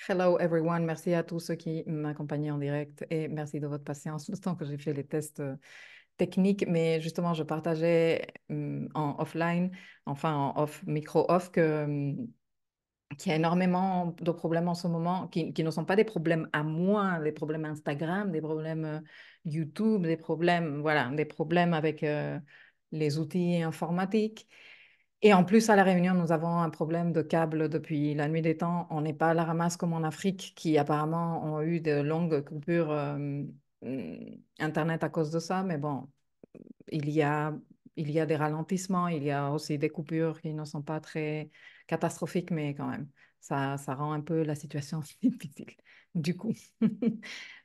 Hello everyone, merci à tous ceux qui m'accompagnaient en direct et merci de votre patience le temps que j'ai fait les tests techniques. Mais justement, je partageais en offline, enfin en off, micro off, qu'il y a énormément de problèmes en ce moment qui ne sont pas des problèmes à moi, des problèmes Instagram, des problèmes YouTube, des problèmes, voilà, des problèmes avec les outils informatiques. Et en plus, à La Réunion, nous avons un problème de câble depuis la nuit des temps. On n'est pas à la ramasse comme en Afrique, qui apparemment ont eu de longues coupures Internet à cause de ça. Mais bon, il y a, il y a des ralentissements, il y a aussi des coupures qui ne sont pas très catastrophiques, mais quand même, ça rend un peu la situation difficile. Du coup,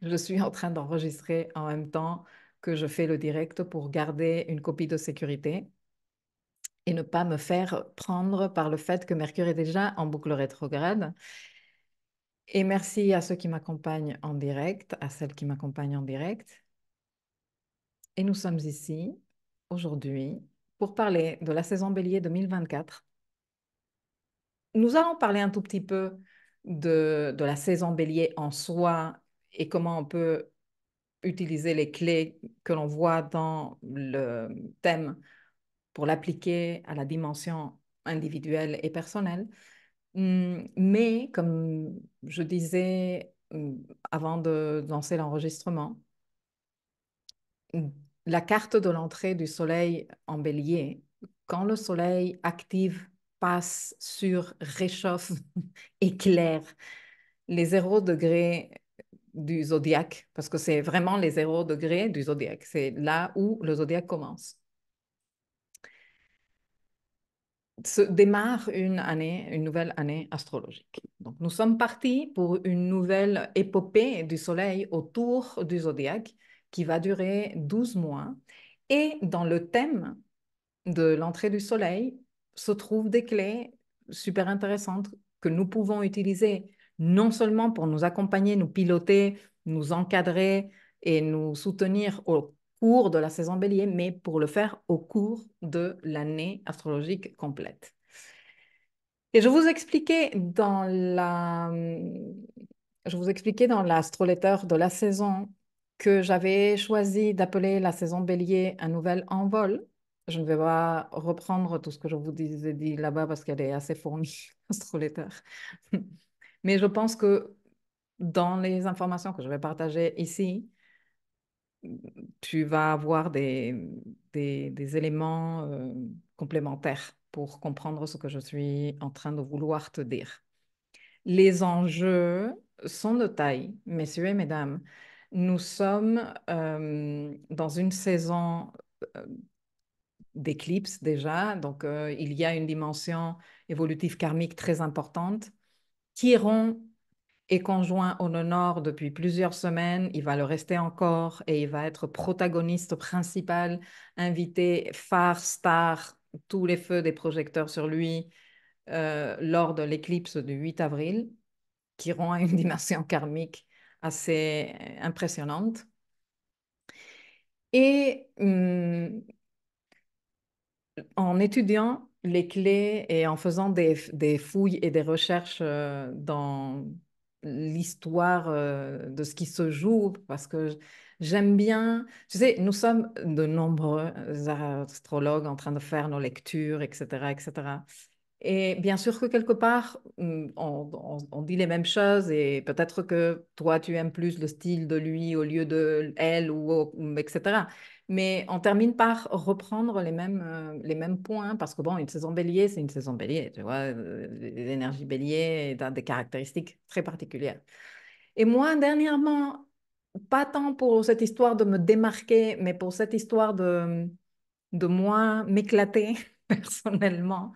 je suis en train d'enregistrer en même temps que je fais le direct pour garder une copie de sécurité et ne pas me faire prendre par le fait que Mercure est déjà en boucle rétrograde. Et merci à ceux qui m'accompagnent en direct, à celles qui m'accompagnent en direct. Et nous sommes ici aujourd'hui pour parler de la saison Bélier 2024. Nous allons parler un tout petit peu de la saison Bélier en soi et comment on peut utiliser les clés que l'on voit dans le thème pour l'appliquer à la dimension individuelle et personnelle. Mais comme je disais avant de lancer l'enregistrement, la carte de l'entrée du soleil en bélier, quand le soleil active, passe sur, réchauffe, éclaire les 0 degrés du zodiaque, parce que c'est vraiment les 0 degrés du zodiaque, c'est là où le zodiaque commence. Se démarre une année, une nouvelle année astrologique. Donc, nous sommes partis pour une nouvelle épopée du Soleil autour du zodiaque qui va durer 12 mois. Et dans le thème de l'entrée du Soleil se trouvent des clés super intéressantes que nous pouvons utiliser non seulement pour nous accompagner, nous piloter, nous encadrer et nous soutenir au cours de la saison bélier, mais pour le faire au cours de l'année astrologique complète. Et je vous expliquais dans l'astroletter de la saison que j'avais choisi d'appeler la saison bélier un nouvel envol. Je ne vais pas reprendre tout ce que je vous ai dit là-bas parce qu'elle est assez fournie, astroletter. Mais je pense que dans les informations que je vais partager ici, tu vas avoir des éléments complémentaires pour comprendre ce que je suis en train de vouloir te dire. Les enjeux sont de taille, messieurs et mesdames. Nous sommes dans une saison euh, d'éclipse déjà, donc il y a une dimension évolutive karmique très importante. Chiron est conjoint au nœud nord depuis plusieurs semaines, il va le rester encore et il va être protagoniste principal, invité, phare, star, tous les feux des projecteurs sur lui lors de l'éclipse du 8 avril, qui rend une dimension karmique assez impressionnante. Et en étudiant les clés et en faisant des fouilles et des recherches dans l'histoire de ce qui se joue, parce que j'aime bien, tu sais, nous sommes de nombreux astrologues en train de faire nos lectures, etc., etc. Et bien sûr que quelque part, on dit les mêmes choses et peut-être que toi, tu aimes plus le style de lui au lieu de elle, ou etc. Mais on termine par reprendre les mêmes points parce que, bon, une saison bélier, c'est une saison bélier, tu vois, les énergies bélier ont des caractéristiques très particulières. Et moi, dernièrement, pas tant pour cette histoire de me démarquer, mais pour cette histoire de moi m'éclater personnellement,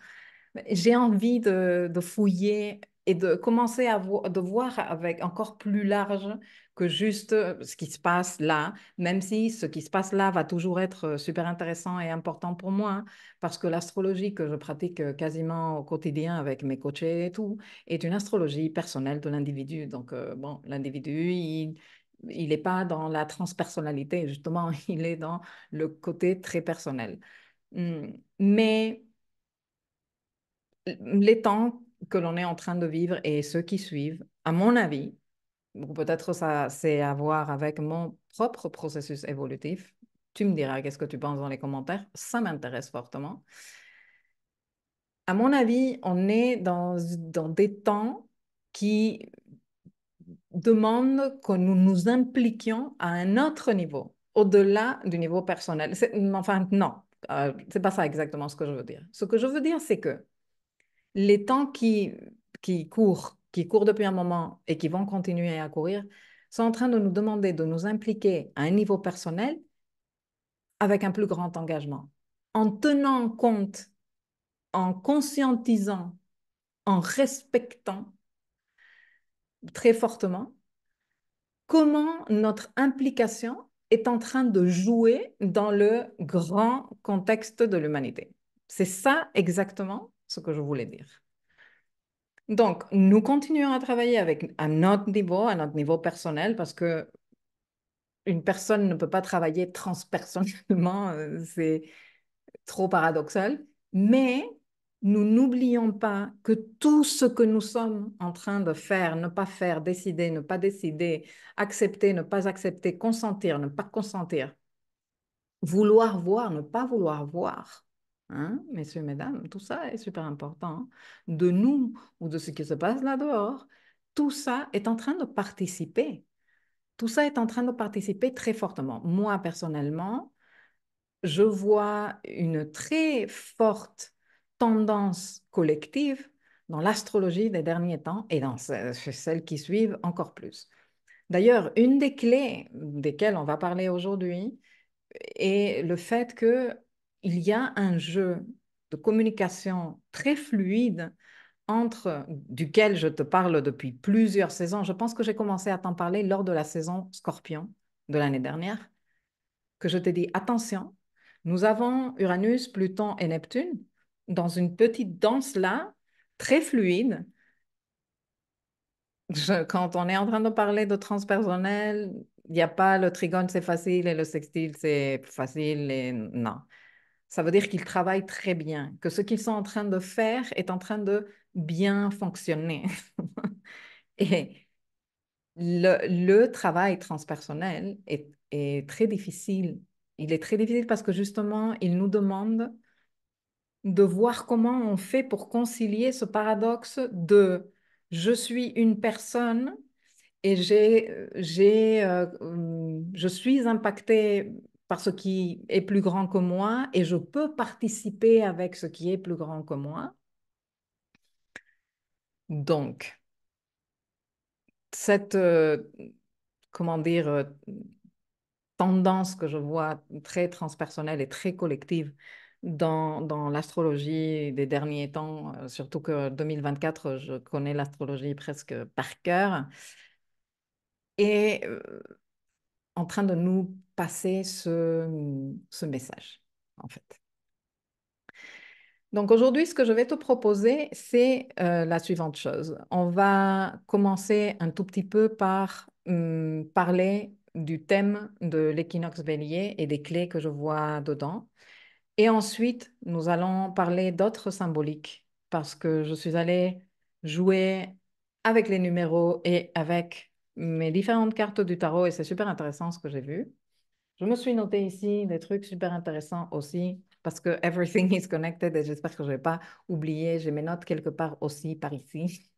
j'ai envie de fouiller et de commencer de voir avec encore plus large que juste ce qui se passe là, même si ce qui se passe là va toujours être super intéressant et important pour moi, parce que l'astrologie que je pratique quasiment au quotidien avec mes coachés et tout, est une astrologie personnelle de l'individu. Donc, bon, l'individu, il n'est pas dans la transpersonnalité, justement, il est dans le côté très personnel. Mais les temps que l'on est en train de vivre et ceux qui suivent, à mon avis, ou peut-être ça, c'est à voir avec mon propre processus évolutif. Tu me diras qu'est-ce que tu penses dans les commentaires. Ça m'intéresse fortement. À mon avis, on est dans des temps qui demandent que nous nous impliquions à un autre niveau, au-delà du niveau personnel. Enfin, non, c'est pas ça exactement ce que je veux dire. Ce que je veux dire, c'est que les temps qui courent depuis un moment et qui vont continuer à courir, sont en train de nous demander de nous impliquer à un niveau personnel avec un plus grand engagement, en tenant compte, en conscientisant, en respectant très fortement comment notre implication est en train de jouer dans le grand contexte de l'humanité. C'est ça exactement ce que je voulais dire. Donc, nous continuons à travailler à notre niveau personnel, parce que une personne ne peut pas travailler transpersonnellement, c'est trop paradoxal, mais nous n'oublions pas que tout ce que nous sommes en train de faire, ne pas faire, décider, ne pas décider, accepter, ne pas accepter, consentir, ne pas consentir, vouloir voir, ne pas vouloir voir, hein, messieurs, mesdames, tout ça est super important, hein, de nous ou de ce qui se passe là dehors, tout ça est en train de participer. Tout ça est en train de participer très fortement. Moi, personnellement, je vois une très forte tendance collective dans l'astrologie des derniers temps et dans celles qui suivent encore plus. D'ailleurs, une des clés desquelles on va parler aujourd'hui est le fait qu'il y a un jeu de communication très fluide duquel je te parle depuis plusieurs saisons. Je pense que j'ai commencé à t'en parler lors de la saison Scorpion de l'année dernière, que je t'ai dit, attention, nous avons Uranus, Pluton et Neptune dans une petite danse là, très fluide. Quand on est en train de parler de transpersonnel, il n'y a pas le trigone, c'est facile, et le sextile, c'est facile, et non. Ça veut dire qu'ils travaillent très bien, que ce qu'ils sont en train de faire est en train de bien fonctionner. Et le travail transpersonnel est très difficile. Il est très difficile parce que justement, il nous demande de voir comment on fait pour concilier ce paradoxe de je suis une personne et je suis impactée par ce qui est plus grand que moi et je peux participer avec ce qui est plus grand que moi. Donc, cette, comment dire, tendance que je vois très transpersonnelle et très collective dans l'astrologie des derniers temps, surtout que 2024, je connais l'astrologie presque par cœur, est en train de nous passer ce message, en fait. Donc aujourd'hui, ce que je vais te proposer, c'est la suivante chose. On va commencer un tout petit peu par parler du thème de l'équinoxe bélier et des clés que je vois dedans. Et ensuite, nous allons parler d'autres symboliques parce que je suis allée jouer avec les numéros et avec mes différentes cartes du tarot et c'est super intéressant ce que j'ai vu. Je me suis noté ici des trucs super intéressants aussi parce que everything is connected et j'espère que je ne vais pas oublier. J'ai mes notes quelque part aussi par ici.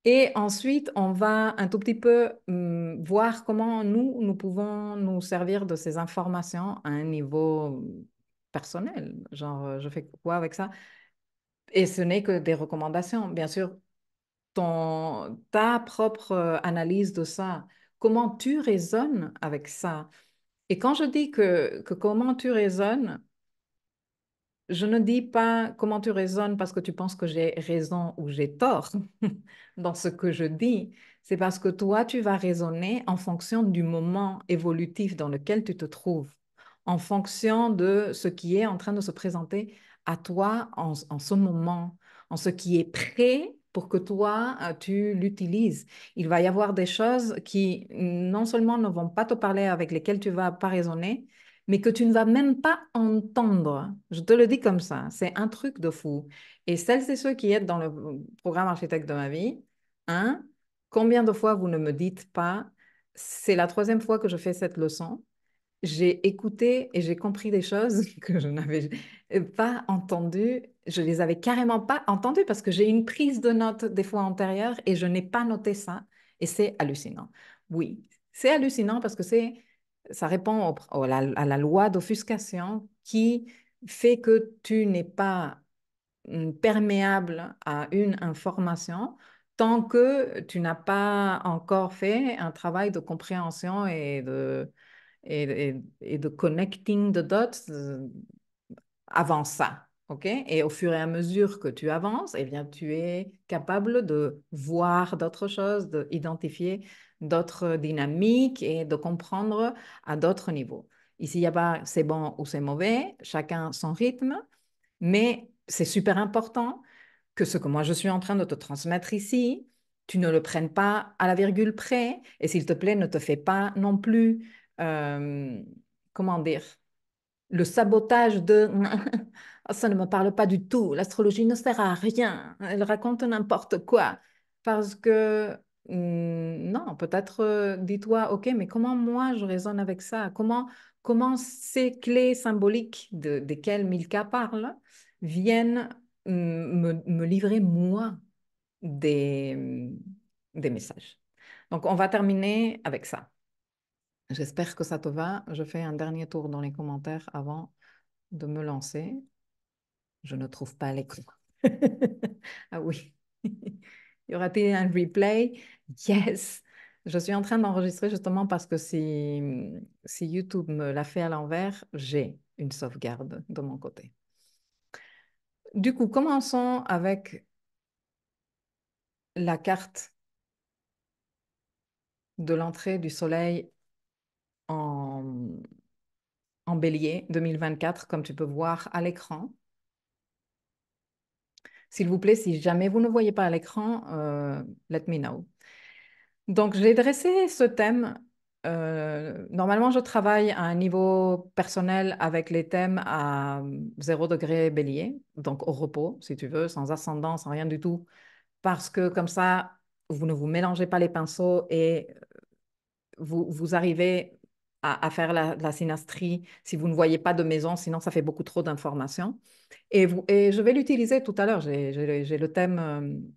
Et ensuite, on va un tout petit peu voir comment nous pouvons nous servir de ces informations à un niveau personnel. Genre, je fais quoi avec ça? Et ce n'est que des recommandations. Bien sûr, ta propre analyse de ça, comment tu raisonnes avec ça. Et quand je dis que comment tu raisonnes, je ne dis pas comment tu raisonnes parce que tu penses que j'ai raison ou j'ai tort dans ce que je dis. C'est parce que toi, tu vas raisonner en fonction du moment évolutif dans lequel tu te trouves, en fonction de ce qui est en train de se présenter à toi en ce moment, en ce qui est prêt pour que toi, tu l'utilises. Il va y avoir des choses qui non seulement ne vont pas te parler avec lesquelles tu vas pas raisonner, mais que tu ne vas même pas entendre. Je te le dis comme ça, c'est un truc de fou. Et celles et ceux qui êtes dans le programme Architecte de ma vie, hein, combien de fois vous ne me dites pas, c'est la troisième fois que je fais cette leçon, j'ai écouté et j'ai compris des choses que je n'avais pas entendues. Je les avais carrément pas entendues parce que j'ai une prise de notes des fois antérieures et je n'ai pas noté ça. Et c'est hallucinant. Oui, c'est hallucinant parce que ça répond à la loi d'offuscation qui fait que tu n'es pas perméable à une information tant que tu n'as pas encore fait un travail de compréhension et de connecting the dots avant ça. OK? Et au fur et à mesure que tu avances, eh bien, tu es capable de voir d'autres choses, d'identifier d'autres dynamiques et de comprendre à d'autres niveaux. Ici, il n'y a pas c'est bon ou c'est mauvais, chacun son rythme, mais c'est super important que ce que moi je suis en train de te transmettre ici, tu ne le prennes pas à la virgule près. Et s'il te plaît, ne te fais pas non plus, comment dire, le sabotage de oh, ça ne me parle pas du tout, l'astrologie ne sert à rien, elle raconte n'importe quoi. Parce que non, peut-être dis-toi, ok, mais comment moi je raisonne avec ça? Comment ces clés symboliques desquelles Milka parle viennent me livrer moi des, des messages. Donc on va terminer avec ça. J'espère que ça te va. Je fais un dernier tour dans les commentaires avant de me lancer. Je ne trouve pas l'écran. Ah oui. Y aura-t-il un replay? Yes. Je suis en train d'enregistrer justement parce que si YouTube me l'a fait à l'envers, j'ai une sauvegarde de mon côté. Du coup, commençons avec la carte de l'entrée du soleil en, en bélier 2024, comme tu peux voir à l'écran. S'il vous plaît, si jamais vous ne voyez pas à l'écran, let me know. Donc, j'ai dressé ce thème. Normalement, je travaille à un niveau personnel avec les thèmes à 0 degré bélier, donc au repos, si tu veux, sans ascendant, sans rien du tout, parce que comme ça, vous ne vous mélangez pas les pinceaux et vous arrivez à faire la synastrie si vous ne voyez pas de maison, sinon ça fait beaucoup trop d'informations. Et je vais l'utiliser tout à l'heure. J'ai le thème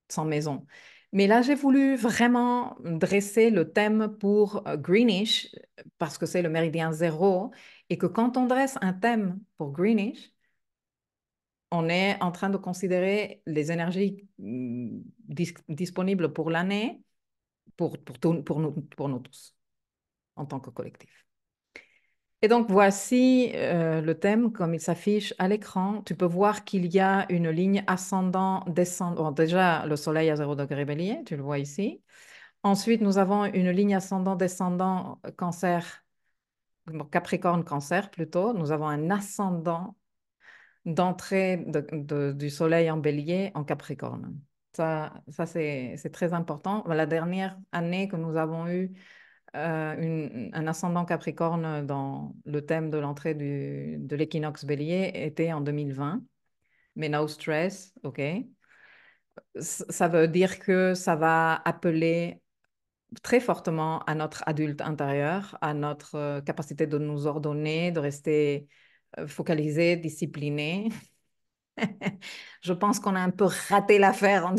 sans maison. Mais là, j'ai voulu vraiment dresser le thème pour Greenish, parce que c'est le méridien zéro, et que quand on dresse un thème pour Greenish, on est en train de considérer les énergies disponibles pour l'année pour nous tous, en tant que collectif. Et donc, voici le thème comme il s'affiche à l'écran. Tu peux voir qu'il y a une ligne ascendant-descendant. Bon, déjà, le soleil à 0 degré bélier, tu le vois ici. Ensuite, nous avons une ligne ascendant-descendant cancer, Capricorne-cancer plutôt. Nous avons un ascendant d'entrée du soleil en bélier en Capricorne. Ça c'est très important. La dernière année que nous avons eu un ascendant Capricorne dans le thème de l'entrée de l'équinoxe bélier était en 2020. Mais no stress, OK? Ça veut dire que ça va appeler très fortement à notre adulte intérieur, à notre capacité de nous ordonner, de rester focalisé, discipliné. Je pense qu'on a un peu raté l'affaire.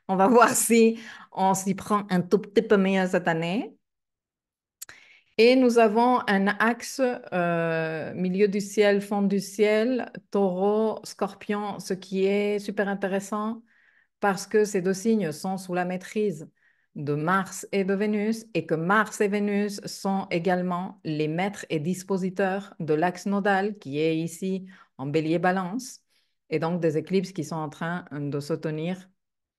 On va voir si on s'y prend un tout petit peu mieux cette année. Et nous avons un axe milieu du ciel, fond du ciel, taureau, scorpion, ce qui est super intéressant parce que ces deux signes sont sous la maîtrise de Mars et de Vénus et que Mars et Vénus sont également les maîtres et dispositeurs de l'axe nodal qui est ici en bélier-balance et donc des éclipses qui sont en train de se tenir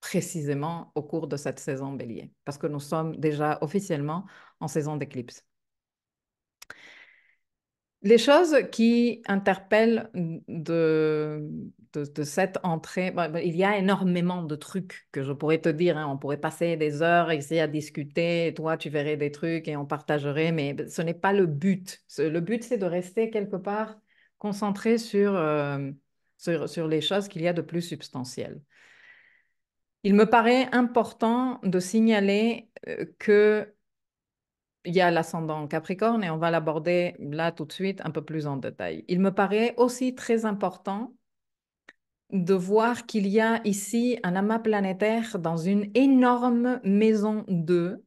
précisément au cours de cette saison bélier parce que nous sommes déjà officiellement en saison d'éclipse. Les choses qui interpellent de cette entrée, il y a énormément de trucs que je pourrais te dire, hein. On pourrait passer des heures, essayer à discuter, et toi tu verrais des trucs et on partagerait, mais ce n'est pas le but. Le but, c'est de rester quelque part concentré sur les choses qu'il y a de plus substantielles. Il me paraît important de signaler que il y a l'ascendant Capricorne et on va l'aborder là tout de suite un peu plus en détail. Il me paraît aussi très important de voir qu'il y a ici un amas planétaire dans une énorme maison 2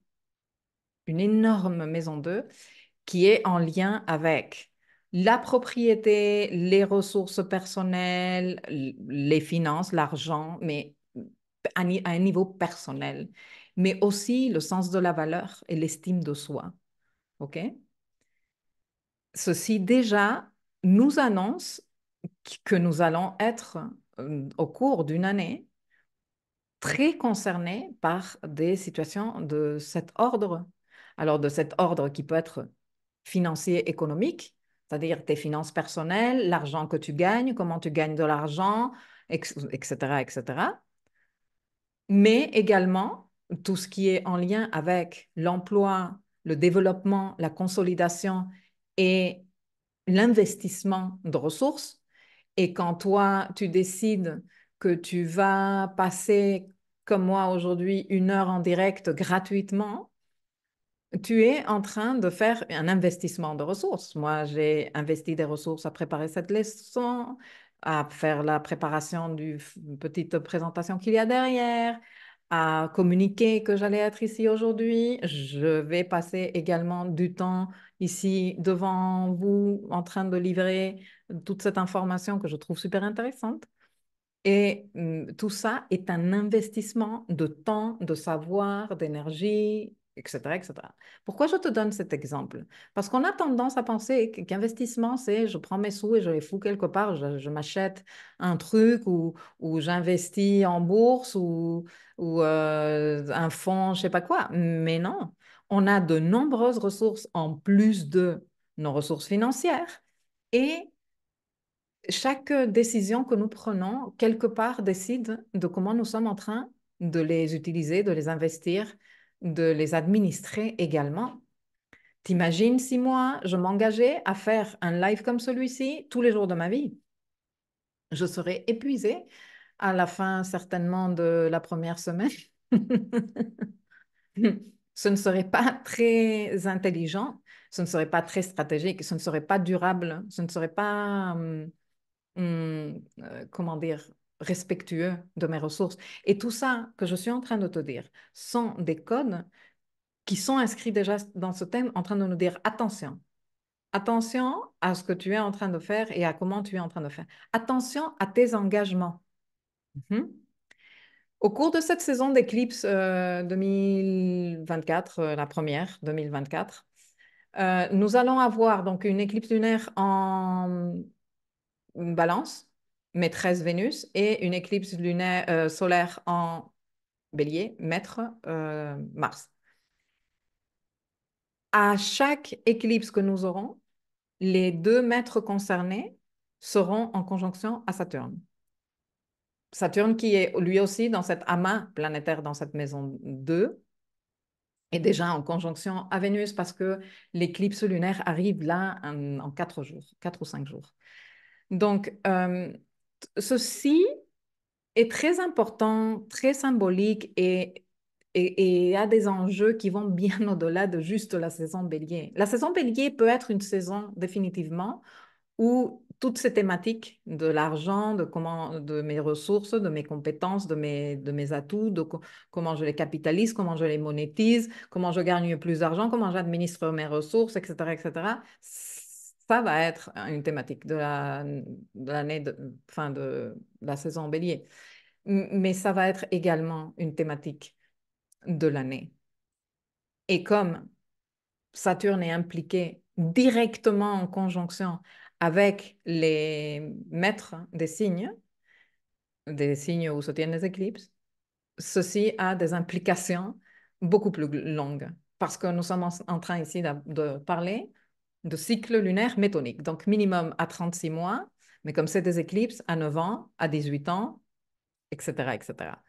qui est en lien avec la propriété, les ressources personnelles, les finances, l'argent, mais à un niveau personnel, mais aussi le sens de la valeur et l'estime de soi. OK? Ceci déjà nous annonce que nous allons être, au cours d'une année, très concernés par des situations de cet ordre. Alors, de cet ordre qui peut être financier, économique, c'est-à-dire tes finances personnelles, l'argent que tu gagnes, comment tu gagnes de l'argent, etc., etc. Mais également tout ce qui est en lien avec l'emploi, le développement, la consolidation et l'investissement de ressources. Et quand toi, tu décides que tu vas passer, comme moi aujourd'hui, 1 heure en direct gratuitement, tu es en train de faire un investissement de ressources. Moi, j'ai investi des ressources à préparer cette leçon, à faire la préparation du petite présentation qu'il y a derrière, à communiquer que j'allais être ici aujourd'hui. Je vais passer également du temps ici devant vous en train de livrer toute cette information que je trouve super intéressante. Et tout ça est un investissement de temps, de savoir, d'énergie, etc., etc. Pourquoi je te donne cet exemple? Parce qu'on a tendance à penser qu'investissement, c'est je prends mes sous et je les fous quelque part, je m'achète un truc ou j'investis en bourse ou un fonds, je sais pas quoi. Mais non, on a de nombreuses ressources en plus de nos ressources financières. Et chaque décision que nous prenons, quelque part, décide de comment nous sommes en train de les utiliser, de les investir, de les administrer également. T'imagines si moi, je m'engageais à faire un live comme celui-ci tous les jours de ma vie? Je serais épuisée à la fin certainement de la première semaine. Ce ne serait pas très intelligent, ce ne serait pas très stratégique, ce ne serait pas durable, ce ne serait pas comment dire, respectueux de mes ressources. Et tout ça que je suis en train de te dire sont des codes qui sont inscrits déjà dans ce thème en train de nous dire attention. Attention à ce que tu es en train de faire et à comment tu es en train de faire. Attention à tes engagements. Mhm. Au cours de cette saison d'éclipse 2024, la première 2024, nous allons avoir donc une éclipse lunaire en Balance, maîtresse Vénus, et une éclipse lunaire solaire en Bélier, maître Mars. À chaque éclipse que nous aurons, les deux maîtres concernés seront en conjonction à Saturne. Saturne qui est lui aussi dans cet amas planétaire, dans cette maison 2, est déjà en conjonction à Vénus parce que l'éclipse lunaire arrive là en 4 jours, 4 ou 5 jours. Donc, ceci est très important, très symbolique et a des enjeux qui vont bien au-delà de juste la saison bélier. La saison bélier peut être une saison définitivement où toutes ces thématiques de l'argent, de mes ressources, de mes compétences, de mes atouts, comment je les capitalise, comment je les monétise, comment je gagne plus d'argent, comment j'administre mes ressources, etc., ça va être une thématique de l'année fin de la saison bélier. Mais ça va être également une thématique de l'année. Et comme Saturne est impliqué directement en conjonction avec les maîtres des signes où se tiennent les éclipses, ceci a des implications beaucoup plus longues. Parce que nous sommes en train ici de parler de cycle lunaire métonique. Donc, minimum à 36 mois, mais comme c'est des éclipses, à 9 ans, à 18 ans, etc., etc.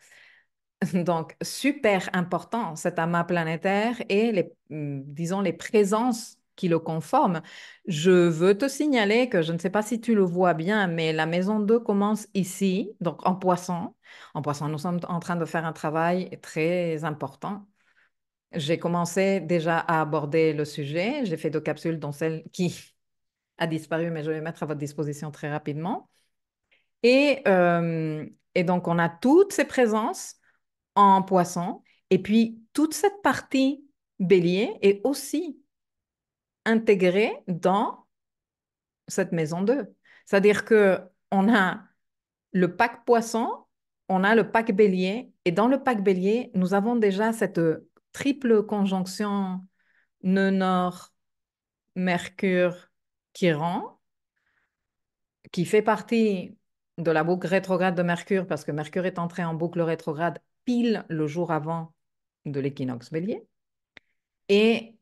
Donc, super important cet amas planétaire et disons, les présences qui le conforment. Je veux te signaler que je ne sais pas si tu le vois bien, mais la maison 2 commence ici, donc en Poisson. En Poisson, nous sommes en train de faire un travail très important. J'ai commencé déjà à aborder le sujet. J'ai fait 2 capsules, dont celle qui a disparu, mais je vais mettre à votre disposition très rapidement. Et, euh, et donc, on a toutes ces présences en Poisson. Et puis, toute cette partie Bélier est aussi intégrée dans cette maison 2. C'est-à-dire que on a le pack Poisson, on a le pack Bélier, et dans le pack Bélier, nous avons déjà cette triple conjonction nœud nord, Mercure, Chiron, qui fait partie de la boucle rétrograde de Mercure, parce que Mercure est entré en boucle rétrograde pile le jour avant de l'équinoxe Bélier, et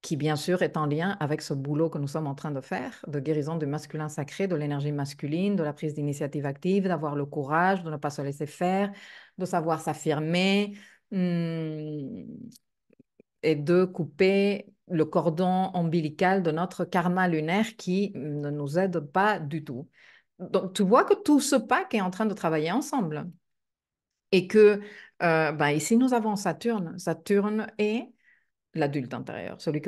qui bien sûr est en lien avec ce boulot que nous sommes en train de faire, de guérison du masculin sacré, de l'énergie masculine, de la prise d'initiative active, d'avoir le courage, de ne pas se laisser faire, de savoir s'affirmer, et de couper le cordon ombilical de notre karma lunaire qui ne nous aide pas du tout. Donc, tu vois que tout ce pack est en train de travailler ensemble. Et que ici, nous avons Saturne. Saturne est l'adulte intérieur, celui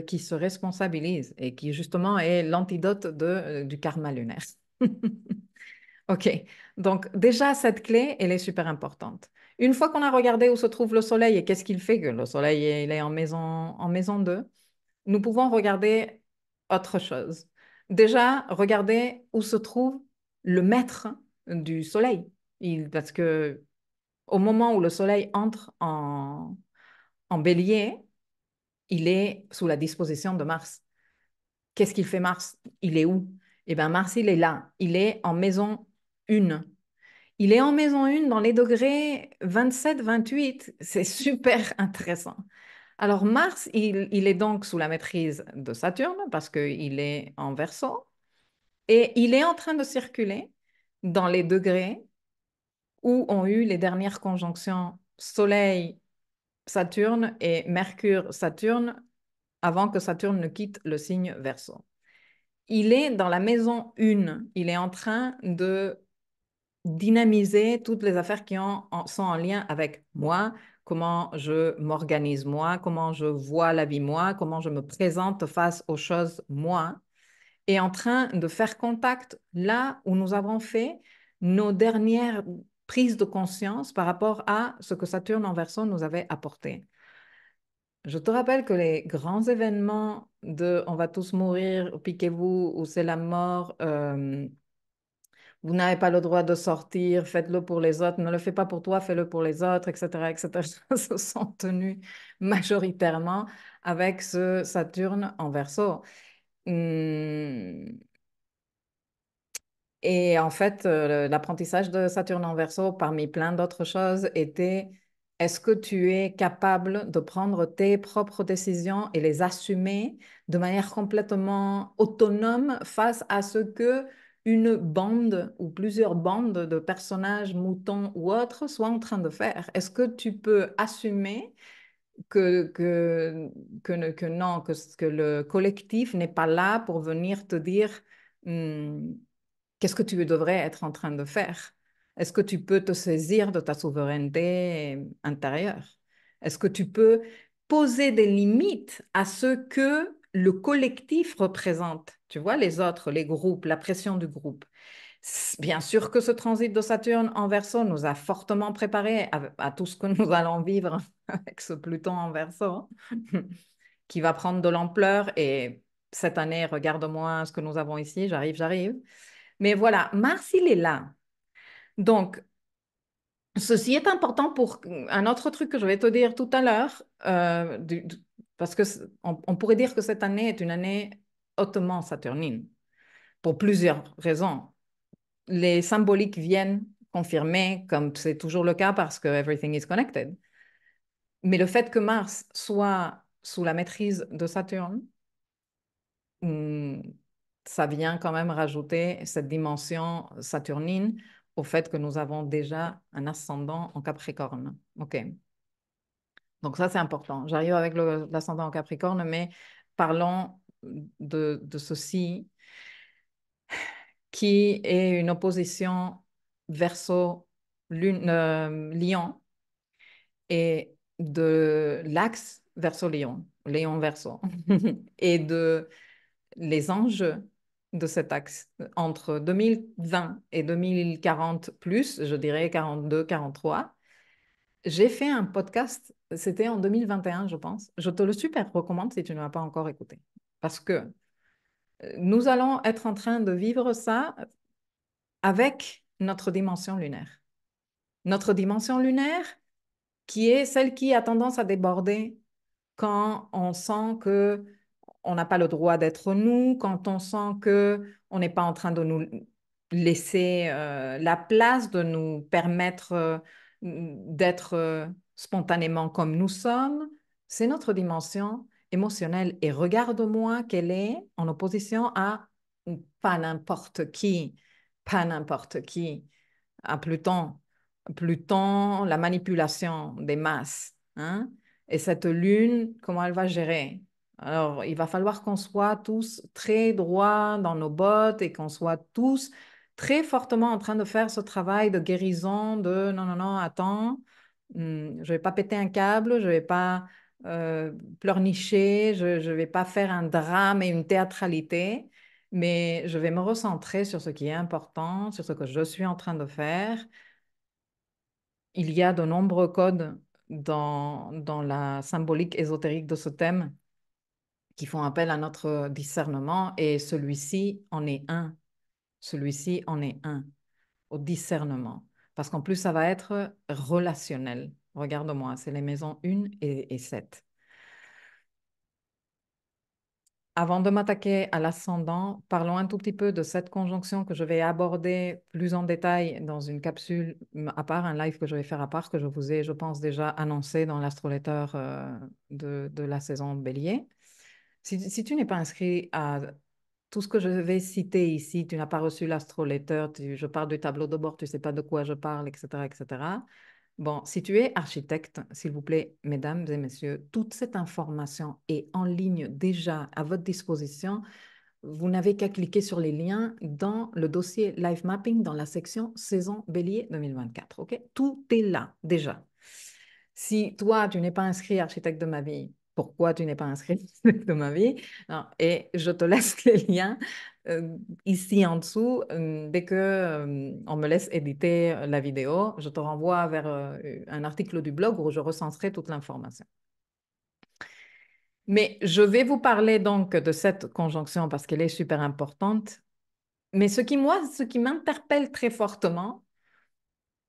qui se responsabilise et qui justement est l'antidote du karma lunaire. OK. Donc déjà, cette clé, elle est super importante. Une fois qu'on a regardé où se trouve le Soleil et qu'est-ce qu'il fait, que le Soleil il est en maison 2, nous pouvons regarder autre chose. Déjà, regarder où se trouve le maître du Soleil. Parce que au moment où le Soleil entre en Bélier, il est sous la disposition de Mars. Qu'est-ce qu'il fait Mars? Il est où? Eh bien, Mars, il est là. Il est en maison 1. Il est en maison 1 dans les degrés 27-28. C'est super intéressant. Alors, Mars, il est donc sous la maîtrise de Saturne parce qu'il est en Verseau et il est en train de circuler dans les degrés où ont eu les dernières conjonctions Soleil-Saturne et Mercure-Saturne avant que Saturne ne quitte le signe Verseau. Il est dans la maison 1. Il est en train de dynamiser toutes les affaires sont en lien avec moi, comment je m'organise moi, comment je vois la vie moi, comment je me présente face aux choses moi, et en train de faire contact là où nous avons fait nos dernières prises de conscience par rapport à ce que Saturne en Verseau nous avait apporté. Je te rappelle que les grands événements de on va tous mourir, piquez-vous ou c'est la mort, vous n'avez pas le droit de sortir, faites-le pour les autres, ne le fais pas pour toi, fais-le pour les autres, etc., etc., se sont tenus majoritairement avec ce Saturne en Verseau. Hum, Et en fait, l'apprentissage de Saturne en Verseau, parmi plein d'autres choses, était est-ce que tu es capable de prendre tes propres décisions et les assumer de manière complètement autonome face à ce que une bande ou plusieurs bandes de personnages, moutons ou autres soient en train de faire? Est-ce que tu peux assumer que, que, que non, que le collectif n'est pas là pour venir te dire hmm, qu'est-ce que tu devrais être en train de faire? Est-ce que tu peux te saisir de ta souveraineté intérieure? Est-ce que tu peux poser des limites à ce que le collectif représente? Tu vois, les autres, les groupes, la pression du groupe. Bien sûr que ce transit de Saturne en Verseau nous a fortement préparés à tout ce que nous allons vivre avec ce Pluton en Verseau, qui va prendre de l'ampleur. Et cette année, regarde-moi ce que nous avons ici, j'arrive. Mais voilà, Mars, il est là. Donc, ceci est important pour un autre truc que je vais te dire tout à l'heure, parce que on pourrait dire que cette année est une année hautement saturnine, pour plusieurs raisons. Les symboliques viennent confirmer, comme c'est toujours le cas, parce que everything is connected. Mais le fait que Mars soit sous la maîtrise de Saturne hum, ça vient quand même rajouter cette dimension saturnine au fait que nous avons déjà un ascendant en Capricorne. OK. Donc ça, c'est important. J'arrive avec l'ascendant en Capricorne, mais parlons de ceci qui est une opposition verso Lion et de l'axe verso Lion, Lion verso, et de les enjeux de cet axe entre 2020 et 2040 plus, je dirais 42, 43. J'ai fait un podcast, c'était en 2021, je pense. Je te le super recommande si tu ne l'as pas encore écouté. Parce que nous allons être en train de vivre ça avec notre dimension lunaire. Notre dimension lunaire qui est celle qui a tendance à déborder quand on sent que on n'a pas le droit d'être nous, quand on sent que on n'est pas en train de nous laisser la place, de nous permettre d'être spontanément comme nous sommes, c'est notre dimension émotionnelle. Et regarde-moi qu'elle est en opposition à pas n'importe qui, pas n'importe qui à Pluton. Pluton, la manipulation des masses. Hein? Et cette lune, comment elle va gérer? Alors, il va falloir qu'on soit tous très droits dans nos bottes et qu'on soit tous très fortement en train de faire ce travail de guérison de non, non, non, attends, je ne vais pas péter un câble, je ne vais pas pleurnicher, je ne vais pas faire un drame et une théâtralité, mais je vais me recentrer sur ce qui est important, sur ce que je suis en train de faire. Il y a de nombreux codes dans la symbolique ésotérique de ce thème qui font appel à notre discernement et celui-ci en est un. Celui-ci en est un, au discernement. Parce qu'en plus, ça va être relationnel. Regarde-moi, c'est les maisons 1 et 7. Avant de m'attaquer à l'ascendant, parlons un tout petit peu de cette conjonction que je vais aborder plus en détail dans une capsule à part, un live que je vais faire à part, que je vous ai, je pense, déjà annoncé dans l'astroletteur de la saison Bélier. Si tu n'es pas inscrit à tout ce que je vais citer ici, tu n'as pas reçu l'astroletteur, je parle du tableau de bord, tu ne sais pas de quoi je parle, etc., etc. Bon, si tu es architecte, s'il vous plaît, mesdames et messieurs, toute cette information est en ligne déjà à votre disposition. Vous n'avez qu'à cliquer sur les liens dans le dossier Live Mapping dans la section Saison Bélier 2024. OK? Tout est là déjà. Si toi, tu n'es pas inscrit architecte de ma vie, pourquoi tu n'es pas inscrit architecte de ma vie? Non, et je te laisse les liens ici en dessous. Dès que on me laisse éditer la vidéo, je te renvoie vers un article du blog où je recenserai toute l'information. Mais je vais vous parler donc de cette conjonction parce qu'elle est super importante. Mais ce qui m'interpelle très fortement,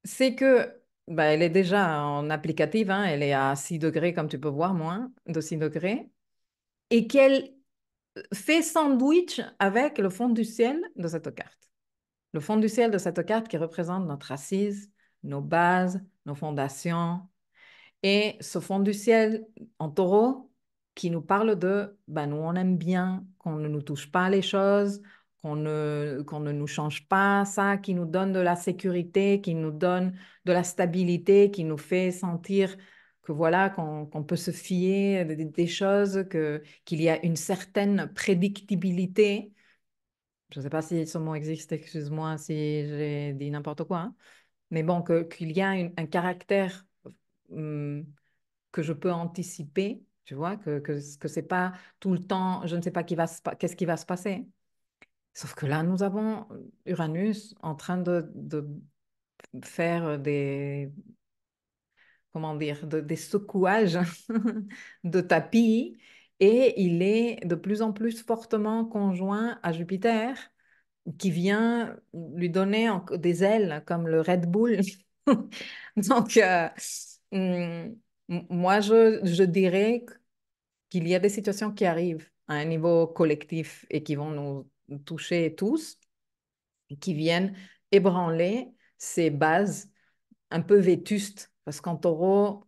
c'est que bah, elle est déjà en applicative, hein, elle est à 6 degrés, comme tu peux voir, moins de 6 degrés, et qu'elle fait sandwich avec le fond du ciel de cette carte. Le fond du ciel de cette carte qui représente notre assise, nos bases, nos fondations, et ce fond du ciel en taureau qui nous parle de, ben, nous on aime bien qu'on ne nous touche pas les choses, qu'on ne nous change pas ça, qui nous donne de la sécurité, qui nous donne de la stabilité, qui nous fait sentir que voilà, qu'on peut se fier des choses, qu'il y a une certaine prédictibilité. Je ne sais pas si ce mot existe, excuse-moi si j'ai dit n'importe quoi, hein. Mais bon, qu'il y a un caractère hum, que je peux anticiper, tu vois, que c'est pas tout le temps, je ne sais pas qu'est-ce qui va se passer. Sauf que là, nous avons Uranus en train de faire comment dire, des secouages de tapis et il est de plus en plus fortement conjoint à Jupiter qui vient lui donner des ailes comme le Red Bull. Donc, hum, moi, je dirais qu'il y a des situations qui arrivent à un niveau collectif et qui vont nous toucher tous, qui viennent ébranler ces bases un peu vétustes. Parce qu'en taureau,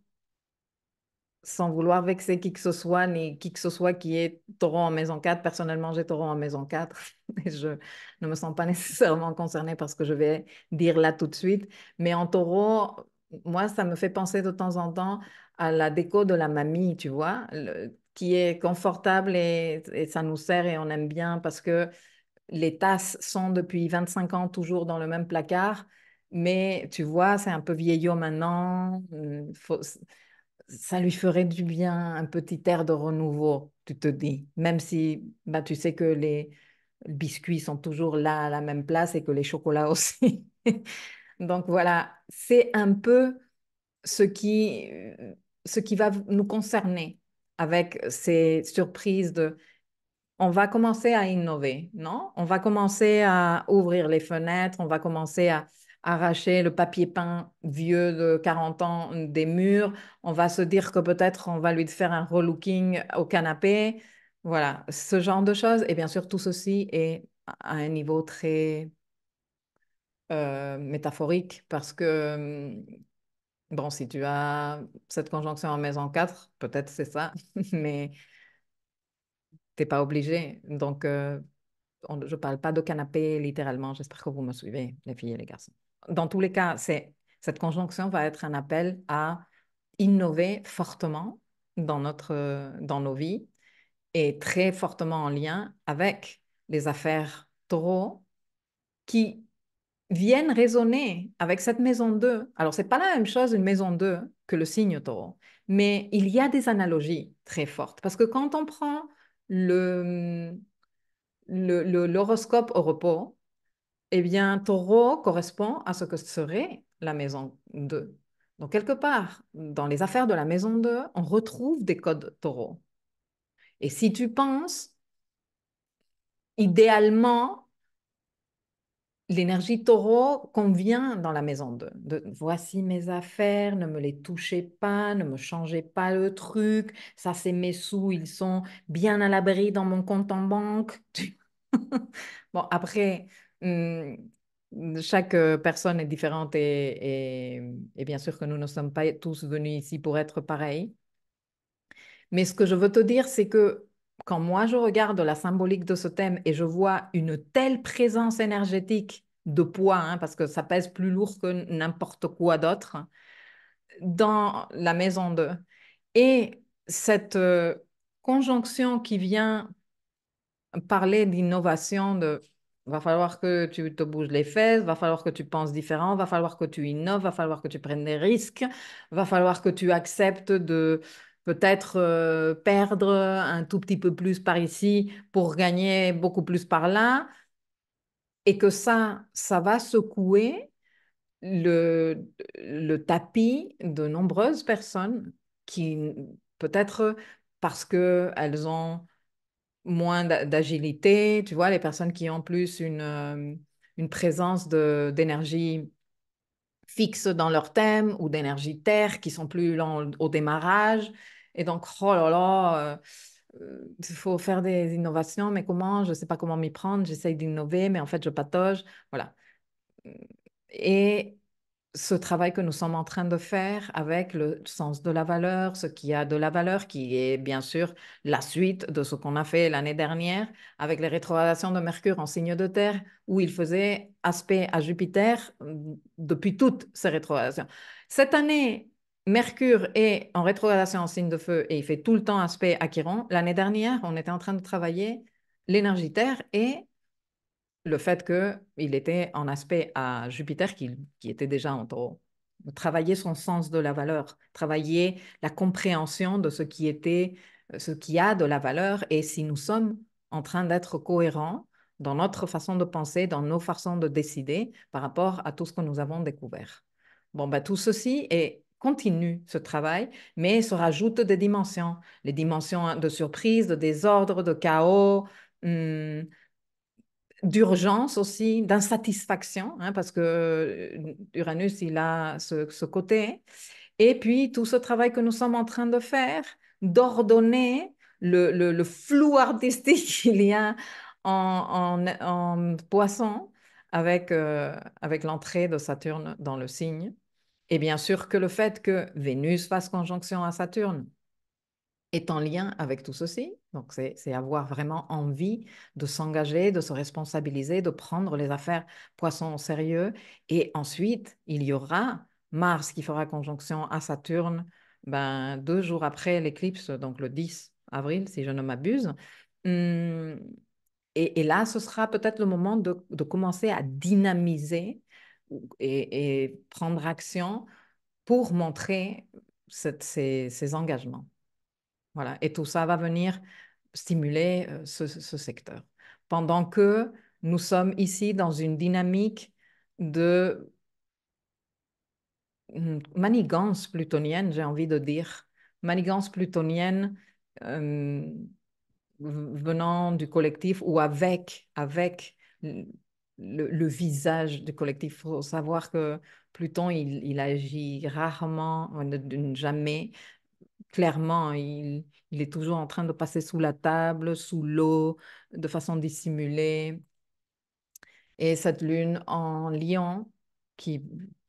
sans vouloir vexer qui que ce soit, ni qui que ce soit qui est taureau en maison 4. Personnellement, j'ai taureau en maison 4 et je ne me sens pas nécessairement concernée par ce que je vais dire là tout de suite. Mais en taureau, moi, ça me fait penser de temps en temps à la déco de la mamie, tu vois, qui est confortable et ça nous sert et on aime bien parce que les tasses sont depuis 25 ans toujours dans le même placard. Mais tu vois, c'est un peu vieillot maintenant. Ça lui ferait du bien, un petit air de renouveau, tu te dis. Même si bah, tu sais que les biscuits sont toujours là à la même place et que les chocolats aussi. Donc voilà, c'est un peu ce qui, ce qui va nous concerner avec ces surprises de on va commencer à innover, non? On va commencer à ouvrir les fenêtres, on va commencer à arracher le papier peint vieux de 40 ans des murs, on va se dire que peut-être on va lui faire un relooking au canapé. Voilà, ce genre de choses. Et bien sûr, tout ceci est à un niveau très métaphorique parce que, bon, si tu as cette conjonction en maison 4, peut-être c'est ça, mais t'es pas obligé. Donc, je ne parle pas de canapé littéralement, j'espère que vous me suivez, les filles et les garçons. Dans tous les cas, cette conjonction va être un appel à innover fortement dans nos vies et très fortement en lien avec les affaires taureaux qui viennent résonner avec cette maison 2. Alors, ce n'est pas la même chose une maison 2 que le signe taureau, mais il y a des analogies très fortes parce que quand on prend le, l'horoscope au repos, eh bien, taureau correspond à ce que serait la maison 2. Donc, quelque part, dans les affaires de la maison 2, on retrouve des codes taureau. Et si tu penses, idéalement, l'énergie taureau convient dans la maison 2. Voici mes affaires, ne me les touchez pas, ne me changez pas le truc. Ça, c'est mes sous, ils sont bien à l'abri dans mon compte en banque. Bon, après, hum, chaque personne est différente et bien sûr que nous ne sommes pas tous venus ici pour être pareils. Mais ce que je veux te dire, c'est que quand moi je regarde la symbolique de ce thème et je vois une telle présence énergétique de poids, hein, parce que ça pèse plus lourd que n'importe quoi d'autre, dans la maison 2, et cette conjonction qui vient parler d'innovation, de va falloir que tu te bouges les fesses, va falloir que tu penses différent, va falloir que tu innoves, va falloir que tu prennes des risques, va falloir que tu acceptes de peut-être perdre un tout petit peu plus par ici pour gagner beaucoup plus par là, et que ça va secouer le tapis de nombreuses personnes qui, peut-être parce qu'elles ont moins d'agilité, tu vois, les personnes qui ont plus une présence d'énergie fixe dans leur thème ou d'énergie terre, qui sont plus lents au démarrage. Et donc, oh là là, il faut faire des innovations, mais comment? Je ne sais pas comment m'y prendre, j'essaye d'innover, mais en fait, je patauge. Voilà. Et ce travail que nous sommes en train de faire avec le sens de la valeur, ce qui a de la valeur, qui est bien sûr la suite de ce qu'on a fait l'année dernière avec les rétrogradations de Mercure en signe de terre, où il faisait aspect à Jupiter depuis toutes ces rétrogradations. Cette année, Mercure est en rétrogradation en signe de feu et il fait tout le temps aspect à Chiron. L'année dernière, on était en train de travailler l'énergie terre et le fait qu'il était en aspect à Jupiter qui était déjà en taureau. Travailler son sens de la valeur, travailler la compréhension de ce qui était, ce qui a de la valeur et si nous sommes en train d'être cohérents dans notre façon de penser, dans nos façons de décider par rapport à tout ce que nous avons découvert. Bon, ben, tout ceci continue ce travail, mais se rajoutent des dimensions, les dimensions de surprise, de désordre, de chaos, d'urgence aussi, d'insatisfaction, hein, parce que Uranus, il a ce côté. Et puis, tout ce travail que nous sommes en train de faire, d'ordonner le flou artistique qu'il y a en poisson avec l'entrée de Saturne dans le signe. Et bien sûr que le fait que Vénus fasse conjonction à Saturne, est en lien avec tout ceci. Donc, c'est avoir vraiment envie de s'engager, de se responsabiliser, de prendre les affaires poisson au sérieux. Et ensuite, il y aura Mars qui fera conjonction à Saturne 2 jours après l'éclipse, donc le 10 avril, si je ne m'abuse. Hum, et là, ce sera peut-être le moment de commencer à dynamiser et prendre action pour montrer ces engagements. Voilà. Et tout ça va venir stimuler ce secteur. Pendant que nous sommes ici dans une dynamique de manigance plutonienne, j'ai envie de dire. Manigance plutonienne euh, venant du collectif ou avec le visage du collectif. Il faut savoir que Pluton, il agit rarement, jamais clairement. Il est toujours en train de passer sous la table, sous l'eau, de façon dissimulée. Et cette lune en lion qui,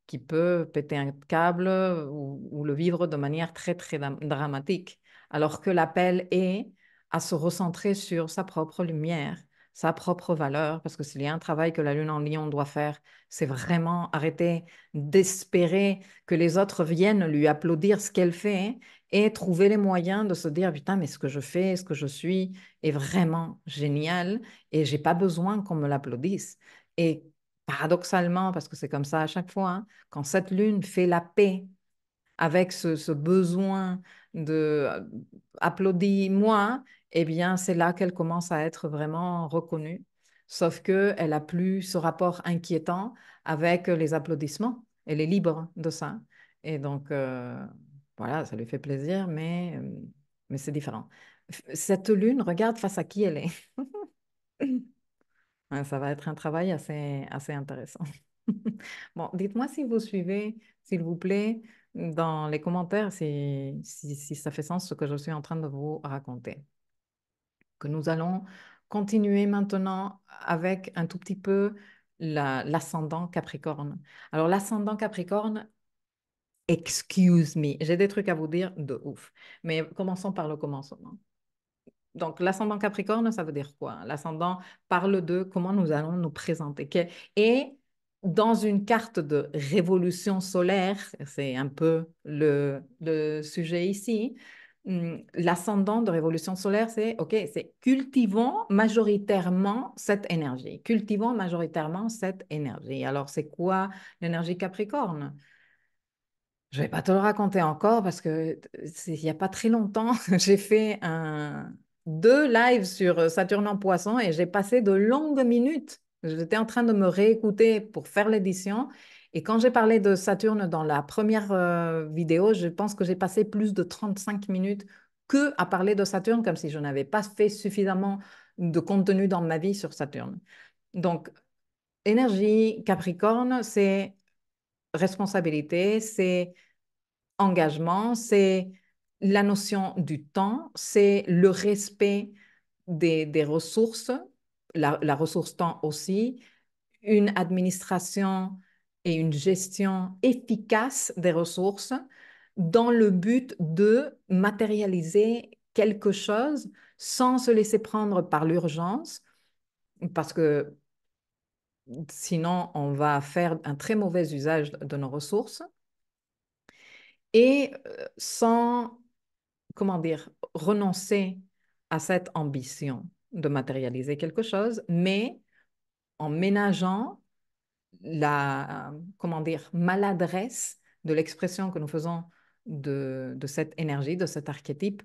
qui peut péter un câble ou le vivre de manière très, très dramatique. Alors que l'appel est à se recentrer sur sa propre lumière, sa propre valeur, parce que s'il y a un travail que la lune en lion doit faire, c'est vraiment arrêter d'espérer que les autres viennent lui applaudir ce qu'elle fait et trouver les moyens de se dire, putain, mais ce que je fais, ce que je suis est vraiment génial et j'ai pas besoin qu'on me l'applaudisse. Et paradoxalement, parce que c'est comme ça à chaque fois, hein, quand cette lune fait la paix avec ce besoin de applaudis-moi, eh bien, c'est là qu'elle commence à être vraiment reconnue. Sauf qu'elle a plus ce rapport inquiétant avec les applaudissements. Elle est libre de ça. Et donc, voilà, ça lui fait plaisir, mais c'est différent. Cette lune, regarde face à qui elle est. Ouais, ça va être un travail assez intéressant. Bon, dites-moi si vous suivez, s'il vous plaît, dans les commentaires si ça fait sens ce que je suis en train de vous raconter. Que nous allons continuer maintenant avec un tout petit peu l'ascendant Capricorne. Alors, l'ascendant Capricorne, excuse me, j'ai des trucs à vous dire de ouf. Mais commençons par le commencement. Donc, l'ascendant Capricorne, ça veut dire quoi? L'ascendant parle de comment nous allons nous présenter. Et dans une carte de révolution solaire, c'est un peu le sujet ici, l'ascendant de révolution solaire, c'est OK, c'est cultivons majoritairement cette énergie. Cultivons majoritairement cette énergie. Alors, c'est quoi l'énergie Capricorne? Je ne vais pas te le raconter encore parce que il n'y a pas très longtemps, j'ai fait deux lives sur Saturne en Poisson et j'ai passé de longues minutes. J'étais en train de me réécouter pour faire l'édition. Et quand j'ai parlé de Saturne dans la première vidéo, je pense que j'ai passé plus de 35 minutes que à parler de Saturne, comme si je n'avais pas fait suffisamment de contenu dans ma vie sur Saturne. Donc, énergie Capricorne, c'est responsabilité, c'est engagement, c'est la notion du temps, c'est le respect des ressources, la ressource temps aussi, une administration et une gestion efficace des ressources dans le but de matérialiser quelque chose sans se laisser prendre par l'urgence, parce que sinon on va faire un très mauvais usage de nos ressources, et sans comment dire, renoncer à cette ambition de matérialiser quelque chose, mais en ménageant comment dire, maladresse de l'expression que nous faisons de cette énergie, de cet archétype,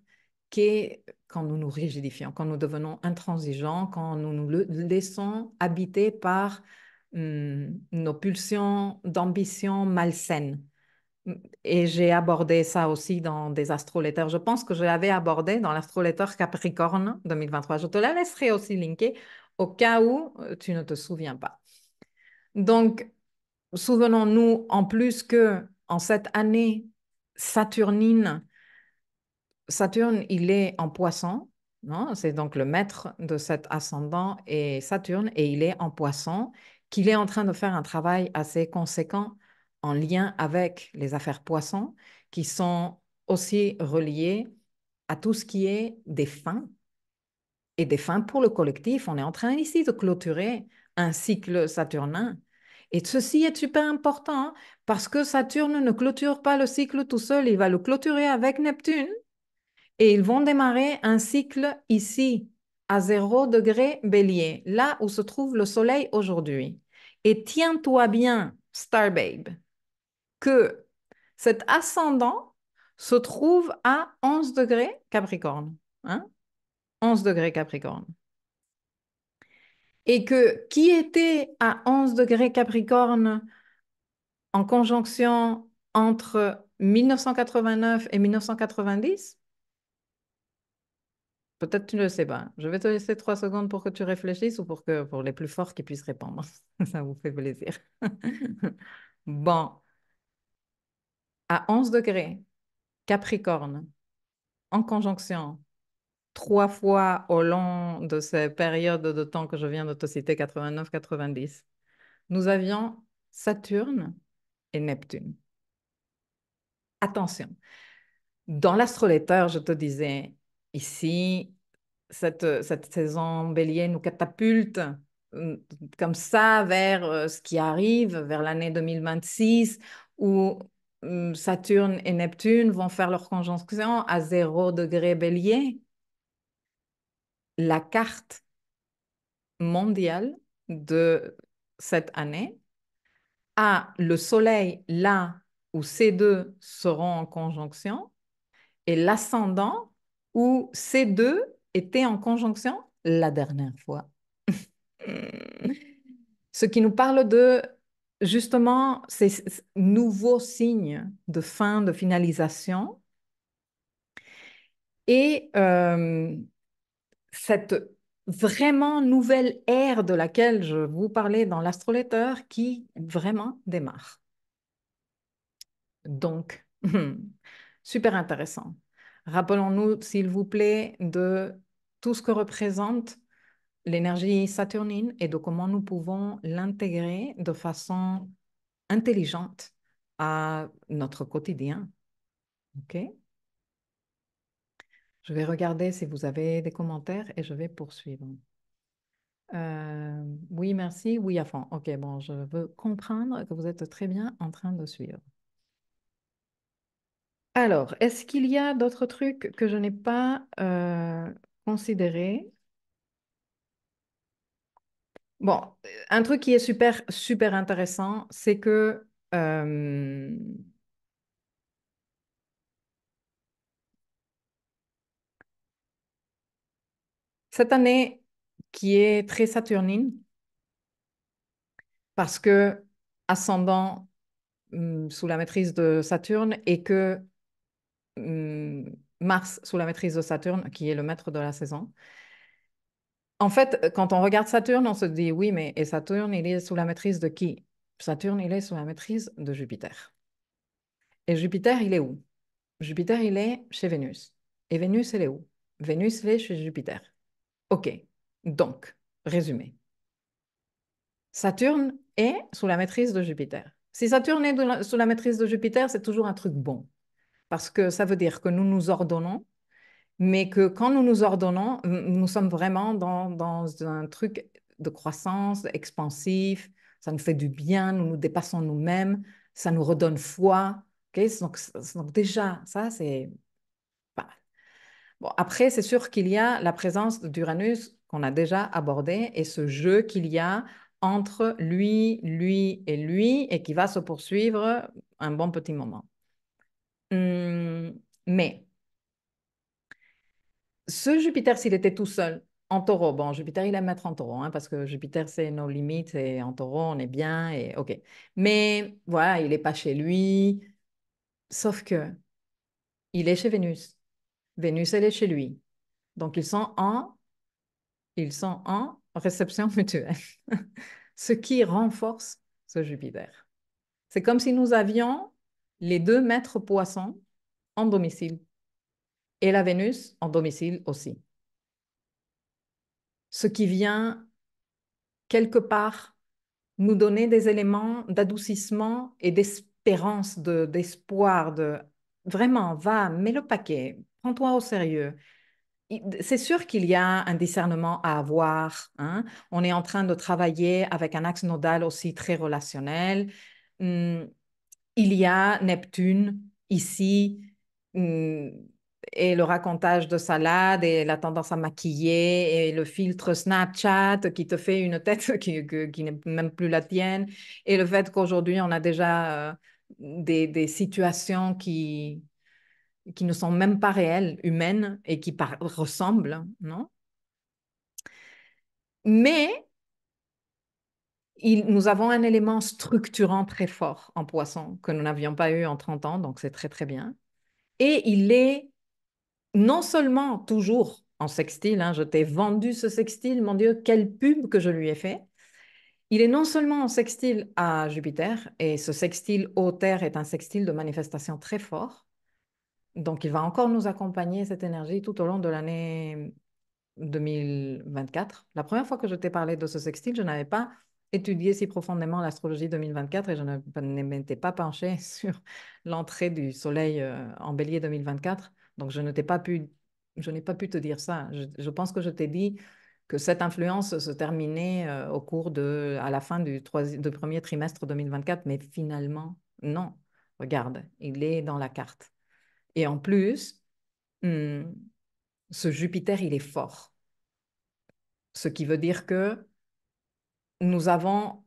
qui est quand nous nous rigidifions, quand nous devenons intransigeants, quand nous nous laissons habiter par nos pulsions d'ambition malsaines. Et j'ai abordé ça aussi dans des astroletters. Je pense que je l'avais abordé dans l'astroletter Capricorne 2023. Je te la laisserai aussi linker au cas où tu ne te souviens pas. Donc, souvenons-nous en plus que en cette année saturnine, Saturne, il est en poisson, non? C'est donc le maître de cet ascendant et Saturne, et il est en poisson, qu'il est en train de faire un travail assez conséquent en lien avec les affaires poissons, qui sont aussi reliées à tout ce qui est des fins et des fins pour le collectif. On est en train ici de clôturer un cycle saturnin. Et ceci est super important parce que Saturne ne clôture pas le cycle tout seul, il va le clôturer avec Neptune et ils vont démarrer un cycle ici, à 0 degré Bélier, là où se trouve le Soleil aujourd'hui. Et tiens-toi bien, Star Babe, que cet ascendant se trouve à 11 degrés Capricorne. Hein? 11 degrés Capricorne. Et que qui était à 11 degrés Capricorne en conjonction entre 1989 et 1990? Peut-être tu ne le sais pas. Je vais te laisser 3 secondes pour que tu réfléchisses ou pour les plus forts qui puissent répondre. Ça vous fait plaisir. Bon, à 11 degrés, Capricorne, en conjonction, 3 fois au long de ces périodes de temps que je viens de te citer, 89-90, nous avions Saturne et Neptune. Attention, dans l'astrolecteur, je te disais, ici, cette saison bélier nous catapulte euh, comme ça vers ce qui arrive, vers l'année 2026, où Saturne et Neptune vont faire leur conjonction à 0 degré bélier. La carte mondiale de cette année a le Soleil là où ces deux seront en conjonction et l'ascendant où ces deux étaient en conjonction la dernière fois. Ce qui nous parle de justement ces nouveaux signes de fin, de finalisation et cette vraiment nouvelle ère de laquelle je vous parlais dans l'astrolecteur qui vraiment démarre. Donc, super intéressant. Rappelons-nous, s'il vous plaît, de tout ce que représente l'énergie saturnine et de comment nous pouvons l'intégrer de façon intelligente à notre quotidien. OK? Je vais regarder si vous avez des commentaires et je vais poursuivre. Oui, merci. Oui, à fond. OK, bon, je veux comprendre que vous êtes très bien en train de suivre. Alors, est-ce qu'il y a d'autres trucs que je n'ai pas considérés? Bon, un truc qui est super, super intéressant, c'est que cette année qui est très saturnine, parce que ascendant sous la maîtrise de Saturne et que Mars sous la maîtrise de Saturne, qui est le maître de la saison. En fait, quand on regarde Saturne, on se dit oui, mais et Saturne, il est sous la maîtrise de qui? Saturne, il est sous la maîtrise de Jupiter. Et Jupiter, il est où? Jupiter, il est chez Vénus. Et Vénus, elle est où? Vénus, elle est chez Jupiter. OK. Donc, résumé. Saturne est sous la maîtrise de Jupiter. Si Saturne est sous la maîtrise de Jupiter, c'est toujours un truc bon. Parce que ça veut dire que nous nous ordonnons, mais que quand nous nous ordonnons, nous sommes vraiment dans un truc de croissance expansif, ça nous fait du bien, nous nous dépassons nous-mêmes, ça nous redonne foi. Okay? Donc déjà, ça, c'est pas mal. Bon, après, c'est sûr qu'il y a la présence d'Uranus qu'on a déjà abordé et ce jeu qu'il y a entre lui, lui et qui va se poursuivre un bon petit moment. Mais ce Jupiter, s'il était tout seul en taureau, bon, Jupiter, il aime mettre en taureau, hein, parce que Jupiter, c'est nos limites, et en taureau, on est bien, et OK. Mais voilà, il n'est pas chez lui, sauf que il est chez Vénus. Vénus, elle est chez lui. Donc, ils sont en réception mutuelle, ce qui renforce ce Jupiter. C'est comme si nous avions les deux maîtres poissons en domicile et la Vénus en domicile aussi. Ce qui vient quelque part nous donner des éléments d'adoucissement et d'espérance, d'espoir, de vraiment, va, mets le paquet, prends-toi au sérieux. C'est sûr qu'il y a un discernement à avoir, hein. On est en train de travailler avec un axe nodal aussi très relationnel. Hum, il y a Neptune ici, hum, et le racontage de salade et la tendance à maquiller et le filtre Snapchat qui te fait une tête qui n'est même plus la tienne et le fait qu'aujourd'hui on a déjà des situations qui ne sont même pas réelles, humaines et qui ressemblent, non? Mais nous avons un élément structurant très fort en poisson que nous n'avions pas eu en 30 ans, donc c'est très très bien. Et il est non seulement toujours en sextile, hein, je t'ai vendu ce sextile, mon Dieu, quelle pub que je lui ai fait. Il est non seulement en sextile à Jupiter, et ce sextile au Terre est un sextile de manifestation très fort, donc il va encore nous accompagner cette énergie tout au long de l'année 2024. La première fois que je t'ai parlé de ce sextile, je n'avais pas étudié si profondément l'astrologie 2024 et je ne m'étais pas penchée sur l'entrée du Soleil en Bélier 2024. Donc, je n'ai pas pu te dire ça. Je pense que je t'ai dit que cette influence se terminait à la fin du premier trimestre 2024, mais finalement, non. Regarde, il est dans la carte. Et en plus, hum, ce Jupiter, il est fort. Ce qui veut dire que nous avons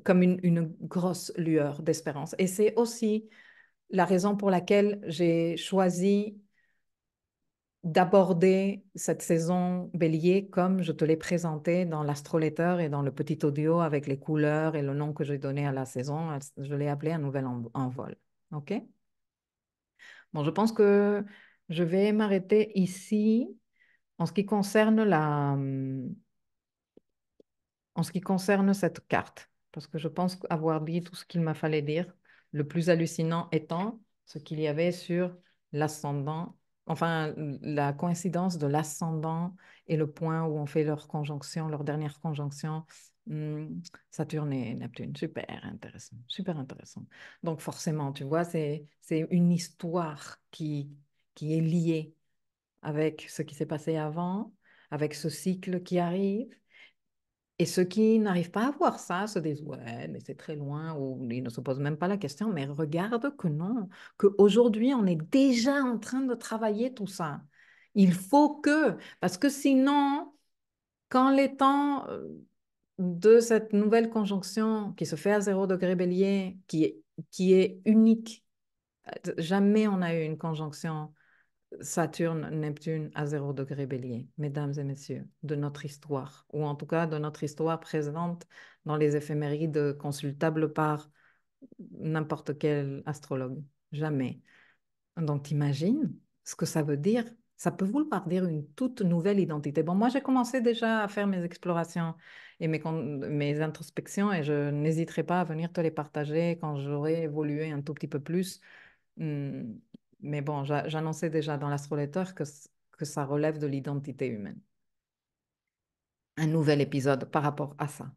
comme une grosse lueur d'espérance. Et c'est aussi la raison pour laquelle j'ai choisi d'aborder cette saison bélier comme je te l'ai présenté dans l'astroletter et dans le petit audio avec les couleurs et le nom que j'ai donné à la saison. Je l'ai appelé un nouvel envol. OK? Bon, je pense que je vais m'arrêter ici en ce qui concerne en ce qui concerne cette carte, parce que je pense avoir dit tout ce qu'il m'a fallu dire, le plus hallucinant étant ce qu'il y avait sur l'ascendant, enfin la coïncidence de l'ascendant et le point où on fait leur conjonction, leur dernière conjonction, Saturne et Neptune. Super intéressant, super intéressant. Donc forcément, tu vois, c'est une histoire qui est liée avec ce qui s'est passé avant, avec ce cycle qui arrive. Et ceux qui n'arrivent pas à voir ça se disent, ouais, mais c'est très loin, ou ils ne se posent même pas la question, mais regarde que non, qu'aujourd'hui, on est déjà en train de travailler tout ça. Il faut parce que sinon, quand les temps de cette nouvelle conjonction qui se fait à 0 degré bélier, qui est unique, jamais on a eu une conjonction Saturne, Neptune à 0 degré bélier, mesdames et messieurs, de notre histoire, ou en tout cas de notre histoire présente dans les éphémérides consultables par n'importe quel astrologue. Jamais. Donc, t'imagines ce que ça veut dire? Ça peut vouloir dire une toute nouvelle identité. Bon, moi, j'ai commencé déjà à faire mes explorations et mes introspections et je n'hésiterai pas à venir te les partager quand j'aurai évolué un tout petit peu plus. Hmm, mais bon, j'annonçais déjà dans l'astroletter que ça relève de l'identité humaine. Un nouvel épisode par rapport à ça.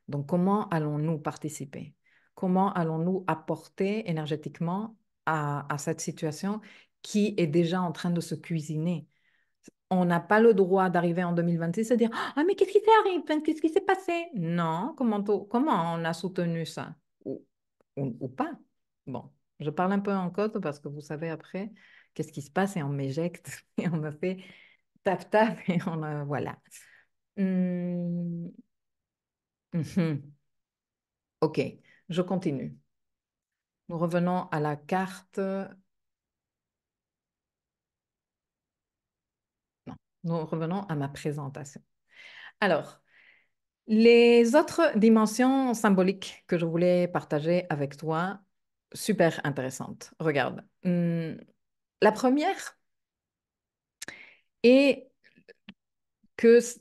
Donc, comment allons-nous participer? Comment allons-nous apporter énergétiquement à cette situation qui est déjà en train de se cuisiner? On n'a pas le droit d'arriver en 2026 et dire ah, mais qu'est-ce qui s'est Qu'est-ce qui s'est passé? Non, comment on a soutenu ça? Ou pas? Bon, je parle un peu en code parce que vous savez après qu'est-ce qui se passe et on m'éjecte et on me fait tap tap et voilà. Hum, mhm. Ok, je continue. Nous revenons à la carte. Non, nous revenons à ma présentation. Alors, les autres dimensions symboliques que je voulais partager avec toi, super intéressantes. Regarde. La première est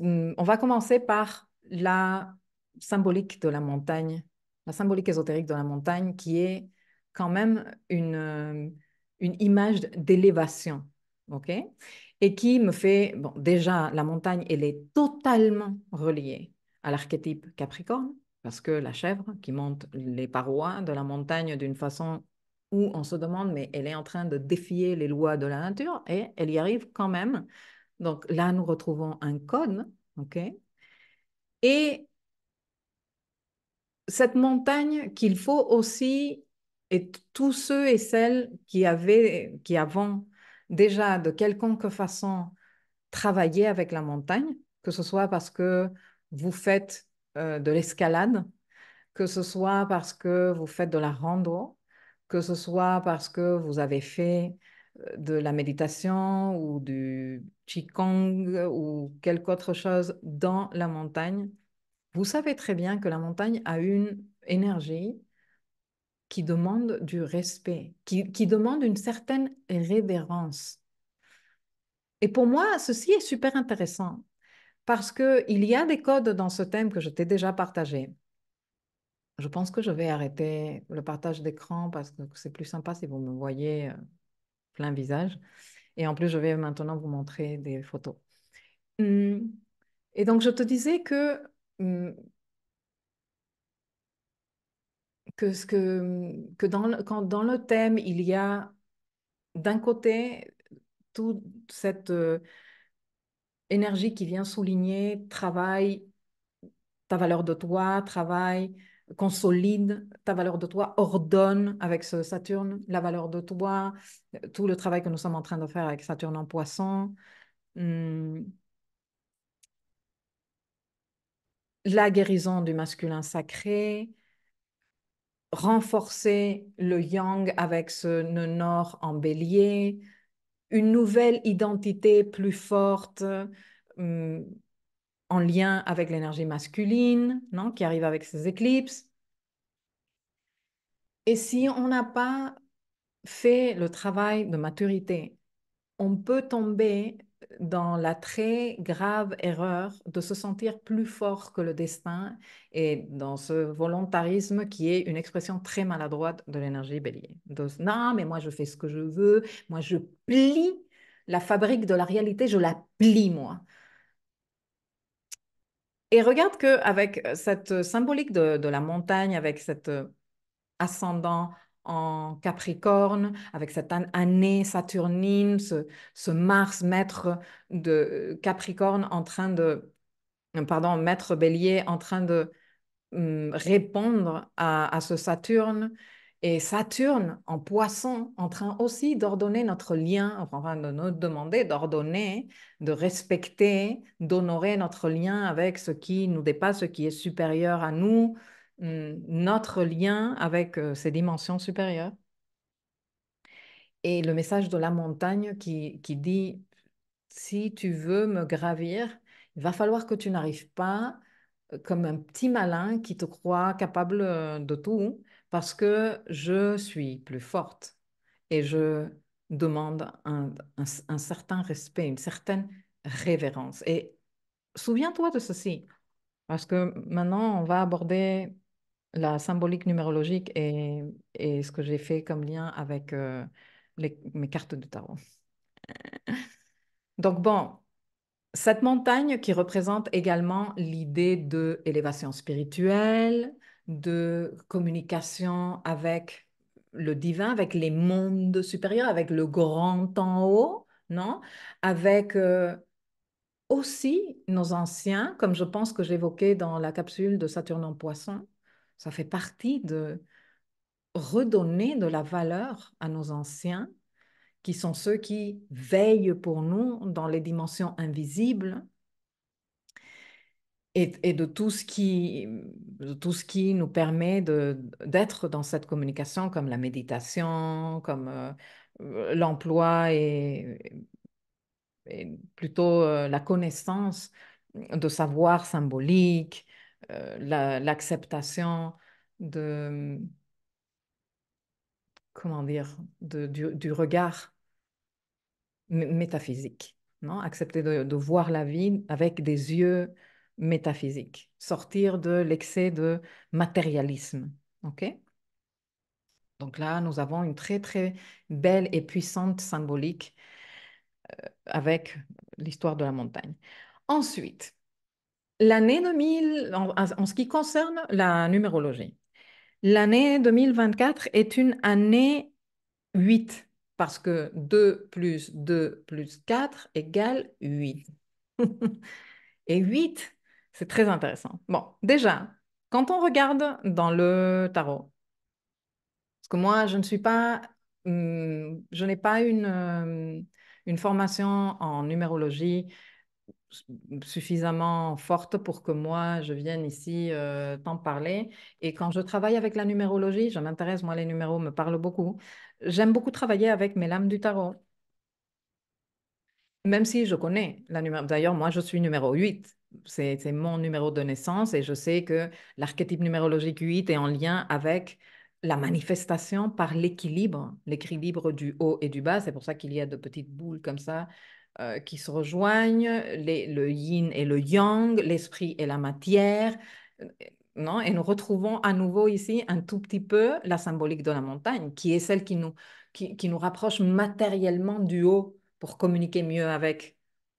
on va commencer par la symbolique de la montagne, la symbolique ésotérique de la montagne qui est quand même une image d'élévation, ok? Et qui me fait, bon, déjà, la montagne, elle est totalement reliée à l'archétype Capricorne, parce que la chèvre qui monte les parois de la montagne d'une façon où on se demande, mais elle est en train de défier les lois de la nature et elle y arrive quand même. Donc là, nous retrouvons un code, OK? Et cette montagne qu'il faut aussi, et tous ceux et celles qui avons déjà de quelconque façon travaillé avec la montagne, que ce soit parce que vous faites de l'escalade, que ce soit parce que vous faites de la rando, que ce soit parce que vous avez fait de la méditation ou du qigong ou quelque autre chose dans la montagne, vous savez très bien que la montagne a une énergie qui demande du respect, qui demande une certaine révérence. Et pour moi, ceci est super intéressant parce qu'il y a des codes dans ce thème que je t'ai déjà partagé. Je pense que je vais arrêter le partage d'écran parce que c'est plus sympa si vous me voyez plein visage. Et en plus, je vais maintenant vous montrer des photos. Hum, Et donc, je te disais hum, que quand dans le thème, il y a d'un côté toute cette énergie qui vient souligner travail, ta valeur de toi, travail, consolide ta valeur de toi, ordonne avec ce Saturne la valeur de toi, tout le travail que nous sommes en train de faire avec Saturne en Poisson, hum, la guérison du masculin sacré, renforcer le yang avec ce nœud nord en bélier, une nouvelle identité plus forte hum, en lien avec l'énergie masculine, non, qui arrive avec ces éclipses. Et si on n'a pas fait le travail de maturité, on peut tomber dans la très grave erreur de se sentir plus fort que le destin et dans ce volontarisme qui est une expression très maladroite de l'énergie bélier. Non, mais moi je fais ce que je veux, moi je plie la fabrique de la réalité, je la plie moi. Et regarde qu'avec cette symbolique de la montagne, avec cet ascendant en Capricorne, avec cette année saturnine, ce Mars maître de Capricorne en train de, pardon, maître Bélier en train de répondre à ce Saturne. Et Saturne en poisson, en train aussi d'ordonner notre lien, enfin de nous demander d'ordonner, de respecter, d'honorer notre lien avec ce qui nous dépasse, ce qui est supérieur à nous, notre lien avec ces dimensions supérieures. Et le message de la montagne qui dit, si tu veux me gravir, il va falloir que tu n'arrives pas comme un petit malin qui te croit capable de tout, parce que je suis plus forte et je demande un certain respect, une certaine révérence. Et souviens-toi de ceci, parce que maintenant, on va aborder la symbolique numérologique et ce que j'ai fait comme lien avec mes cartes de tarot. Donc bon, cette montagne qui représente également l'idée de élévation spirituelle, de communication avec le divin, avec les mondes supérieurs, avec le grand en haut, non? Avec aussi nos anciens, comme je pense que j'évoquais dans la capsule de Saturne en Poisson. Ça fait partie de redonner de la valeur à nos anciens, qui sont ceux qui veillent pour nous dans les dimensions invisibles et de tout ce qui nous permet d'être dans cette communication, comme la méditation, comme l'emploi et plutôt la connaissance de savoir symbolique, l'acceptation de, comment dire, du regard métaphysique, non? Accepter de voir la vie avec des yeux métaphysiques, sortir de l'excès de matérialisme, ok? Donc là, nous avons une très, très belle et puissante symbolique avec l'histoire de la montagne. Ensuite, l'année 2000, en ce qui concerne la numérologie, l'année 2024 est une année 8, parce que 2 plus 2 plus 4 égale 8. Et 8, c'est très intéressant. Bon, déjà, quand on regarde dans le tarot, parce que moi, je ne suis pas, je n'ai pas une formation en numérologie suffisamment forte pour que moi, je vienne ici t'en parler. Et quand je travaille avec la numérologie, je m'intéresse, moi, les numéros me parlent beaucoup. J'aime beaucoup travailler avec mes lames du tarot. Même si je connais la numéro, d'ailleurs, moi, je suis numéro 8. C'est mon numéro de naissance et je sais que l'archétype numérologique 8 est en lien avec la manifestation par l'équilibre du haut et du bas. C'est pour ça qu'il y a de petites boules comme ça qui se rejoignent, le yin et le yang, l'esprit et la matière. euh, Non? Et nous retrouvons à nouveau ici un tout petit peu la symbolique de la montagne, qui est celle qui nous rapproche matériellement du haut pour communiquer mieux avec.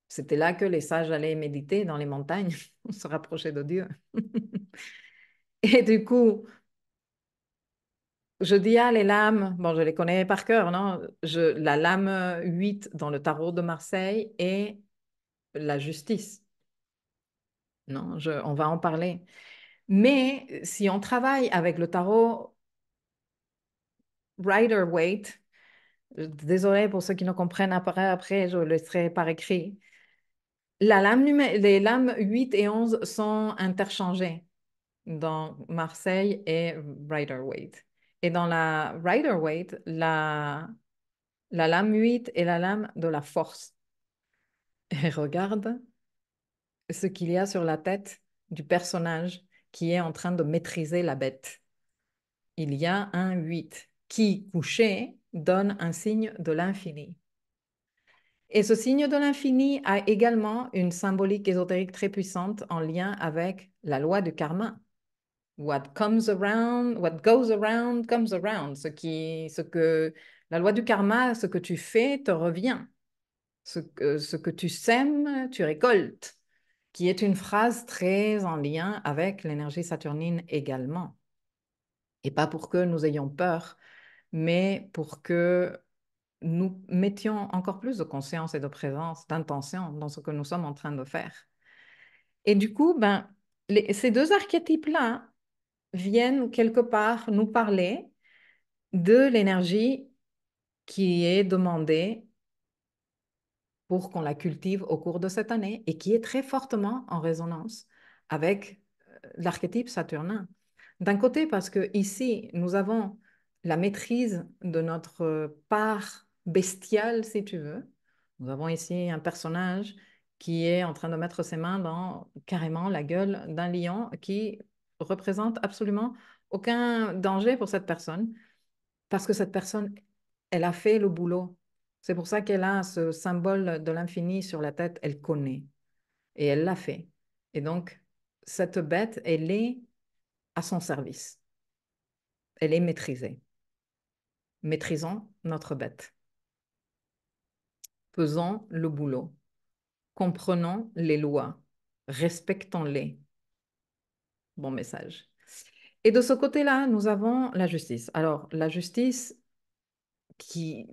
C'était là que les sages allaient méditer dans les montagnes, se rapprocher de Dieu. Et du coup, je dis, ah, les lames, bon, je les connais par cœur, non? La lame 8 dans le tarot de Marseille est la justice. Non, on va en parler. Mais si on travaille avec le tarot Rider-Waite, désolé pour ceux qui ne comprennent après, je le laisserai par écrit. Les lames 8 et 11 sont interchangées dans Marseille et Rider-Waite. Et dans la Rider-Waite, la lame 8 est la lame de la force. Et regarde ce qu'il y a sur la tête du personnage qui est en train de maîtriser la bête. Il y a un 8 qui, couché, donne un signe de l'infini. Et ce signe de l'infini a également une symbolique ésotérique très puissante en lien avec la loi du karma. What goes around comes around. La loi du karma, ce que tu fais te revient. Ce que tu sèmes, tu récoltes, qui est une phrase très en lien avec l'énergie saturnine également. Et pas pour que nous ayons peur, mais pour que nous mettions encore plus de conscience et de présence, d'intention dans ce que nous sommes en train de faire. Et du coup, ces deux archétypes-là viennent quelque part nous parler de l'énergie qui est demandée pour qu'on la cultive au cours de cette année et qui est très fortement en résonance avec l'archétype saturnin. D'un côté, parce que ici, nous avons la maîtrise de notre part bestiale, si tu veux. Nous avons ici un personnage qui est en train de mettre ses mains dans carrément la gueule d'un lion qui représente absolument aucun danger pour cette personne, parce que cette personne, elle a fait le boulot. C'est pour ça qu'elle a ce symbole de l'infini sur la tête, elle connaît et elle l'a fait. Et donc, cette bête, elle est à son service. Elle est maîtrisée. Maîtrisons notre bête. Faisons le boulot. Comprenons les lois. Respectons-les. Bon message. Et de ce côté-là, nous avons la justice. Alors, la justice, qui,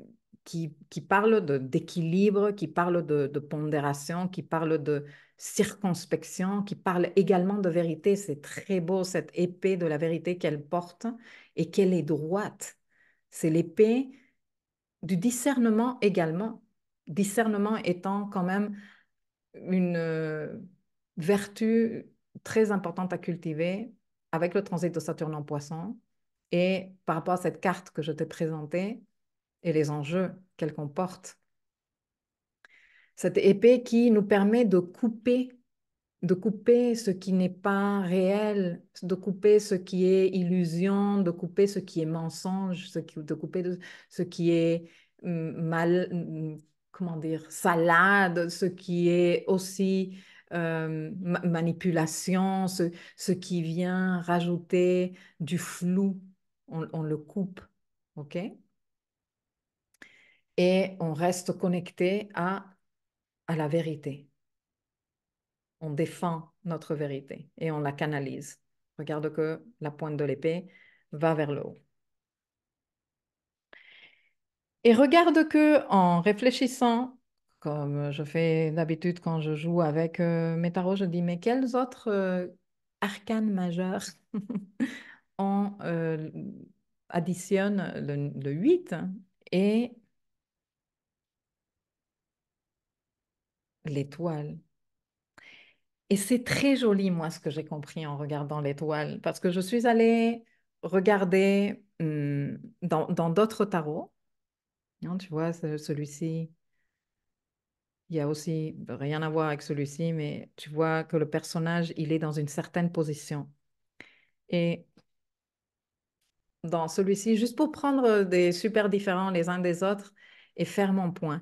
qui parle d'équilibre, qui parle de pondération, qui parle de circonspection, qui parle également de vérité. C'est très beau, cette épée de la vérité qu'elle porte et qu'elle est droite. C'est l'épée du discernement également. Discernement étant quand même une vertu très importante à cultiver avec le transit de Saturne en Poisson. Et par rapport à cette carte que je t'ai présentée, et les enjeux qu'elle comporte. Cette épée qui nous permet de couper ce qui n'est pas réel, de couper ce qui est illusion, de couper ce qui est mensonge, de couper ce qui est mal, comment dire, salade, ce qui est aussi manipulation, ce qui vient rajouter du flou, on le coupe, ok? Et on reste connecté à la vérité. On défend notre vérité et on la canalise. Regarde que la pointe de l'épée va vers le haut. Et regarde que en réfléchissant, comme je fais d'habitude quand je joue avec mes tarots, je dis, mais quels autres arcanes majeurs on additionne le 8 et l'étoile. Et c'est très joli, moi, ce que j'ai compris en regardant l'étoile, parce que je suis allée regarder dans d'autres tarots. Non, tu vois, celui-ci, il y a aussi rien à voir avec celui-ci, mais tu vois que le personnage, il est dans une certaine position. Et dans celui-ci, juste pour prendre des super différents les uns des autres et faire mon point,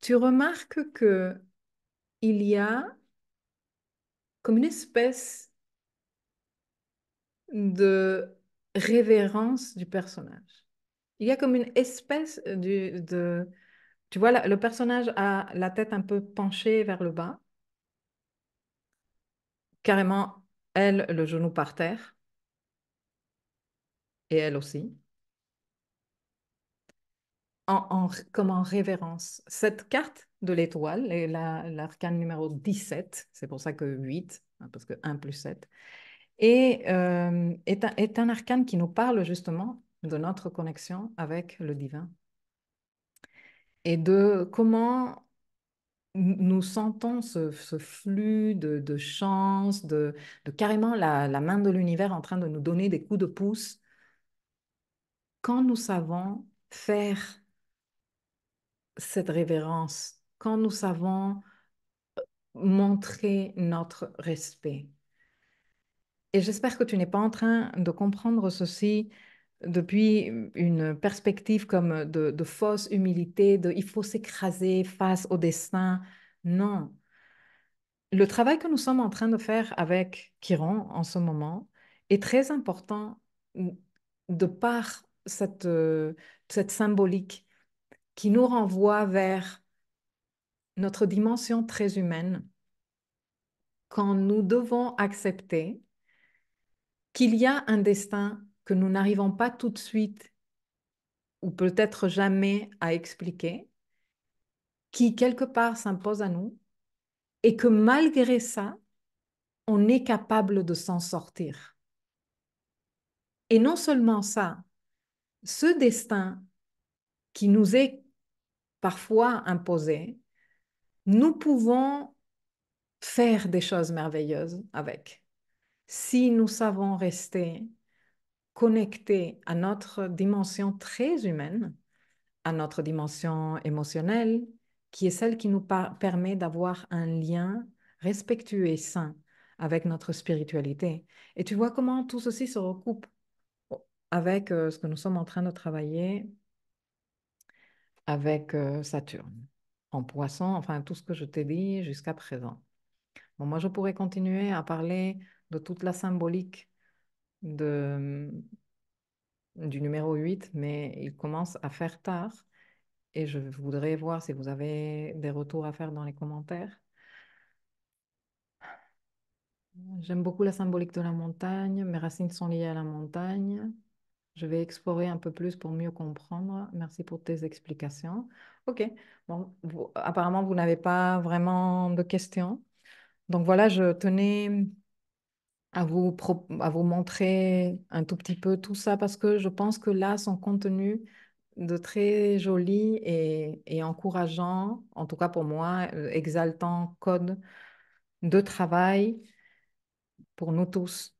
tu remarques que il y a comme une espèce de révérence du personnage. Il y a comme une espèce de... Tu vois, le personnage a la tête un peu penchée vers le bas, carrément, elle, le genou par terre, et elle aussi, comme en révérence. Cette carte de l'étoile est l'arcane numéro 17, c'est pour ça que 8, hein, parce que 1 plus 7, et est un arcane qui nous parle justement de notre connexion avec le divin et de comment nous sentons ce flux de chance, de carrément la main de l'univers en train de nous donner des coups de pouce quand nous savons faire cette révérence, quand nous savons montrer notre respect. Et j'espère que tu n'es pas en train de comprendre ceci depuis une perspective comme de fausse humilité, de il faut s'écraser face au destin. Non. Le travail que nous sommes en train de faire avec Chiron en ce moment est très important de par cette symbolique qui nous renvoie vers notre dimension très humaine quand nous devons accepter qu'il y a un destin que nous n'arrivons pas tout de suite ou peut-être jamais à expliquer, qui quelque part s'impose à nous et que malgré ça, on est capable de s'en sortir. Et non seulement ça, ce destin qui nous est parfois imposé, nous pouvons faire des choses merveilleuses avec. Si nous savons rester connectés à notre dimension très humaine, à notre dimension émotionnelle, qui est celle qui nous permet d'avoir un lien respectueux et sain avec notre spiritualité. Et tu vois comment tout ceci se recoupe avec ce que nous sommes en train de travailler avec Saturne, en poisson, enfin tout ce que je t'ai dit jusqu'à présent. Bon, moi, je pourrais continuer à parler de toute la symbolique de, du numéro 8, mais il commence à faire tard et je voudrais voir si vous avez des retours à faire dans les commentaires. J'aime beaucoup la symbolique de la montagne, mes racines sont liées à la montagne. Je vais explorer un peu plus pour mieux comprendre. Merci pour tes explications. Ok, bon, apparemment, vous n'avez pas vraiment de questions. Donc voilà, je tenais à vous montrer un tout petit peu tout ça parce que je pense que là, son contenu de très joli et encourageant, en tout cas pour moi, exaltant code de travail pour nous tous.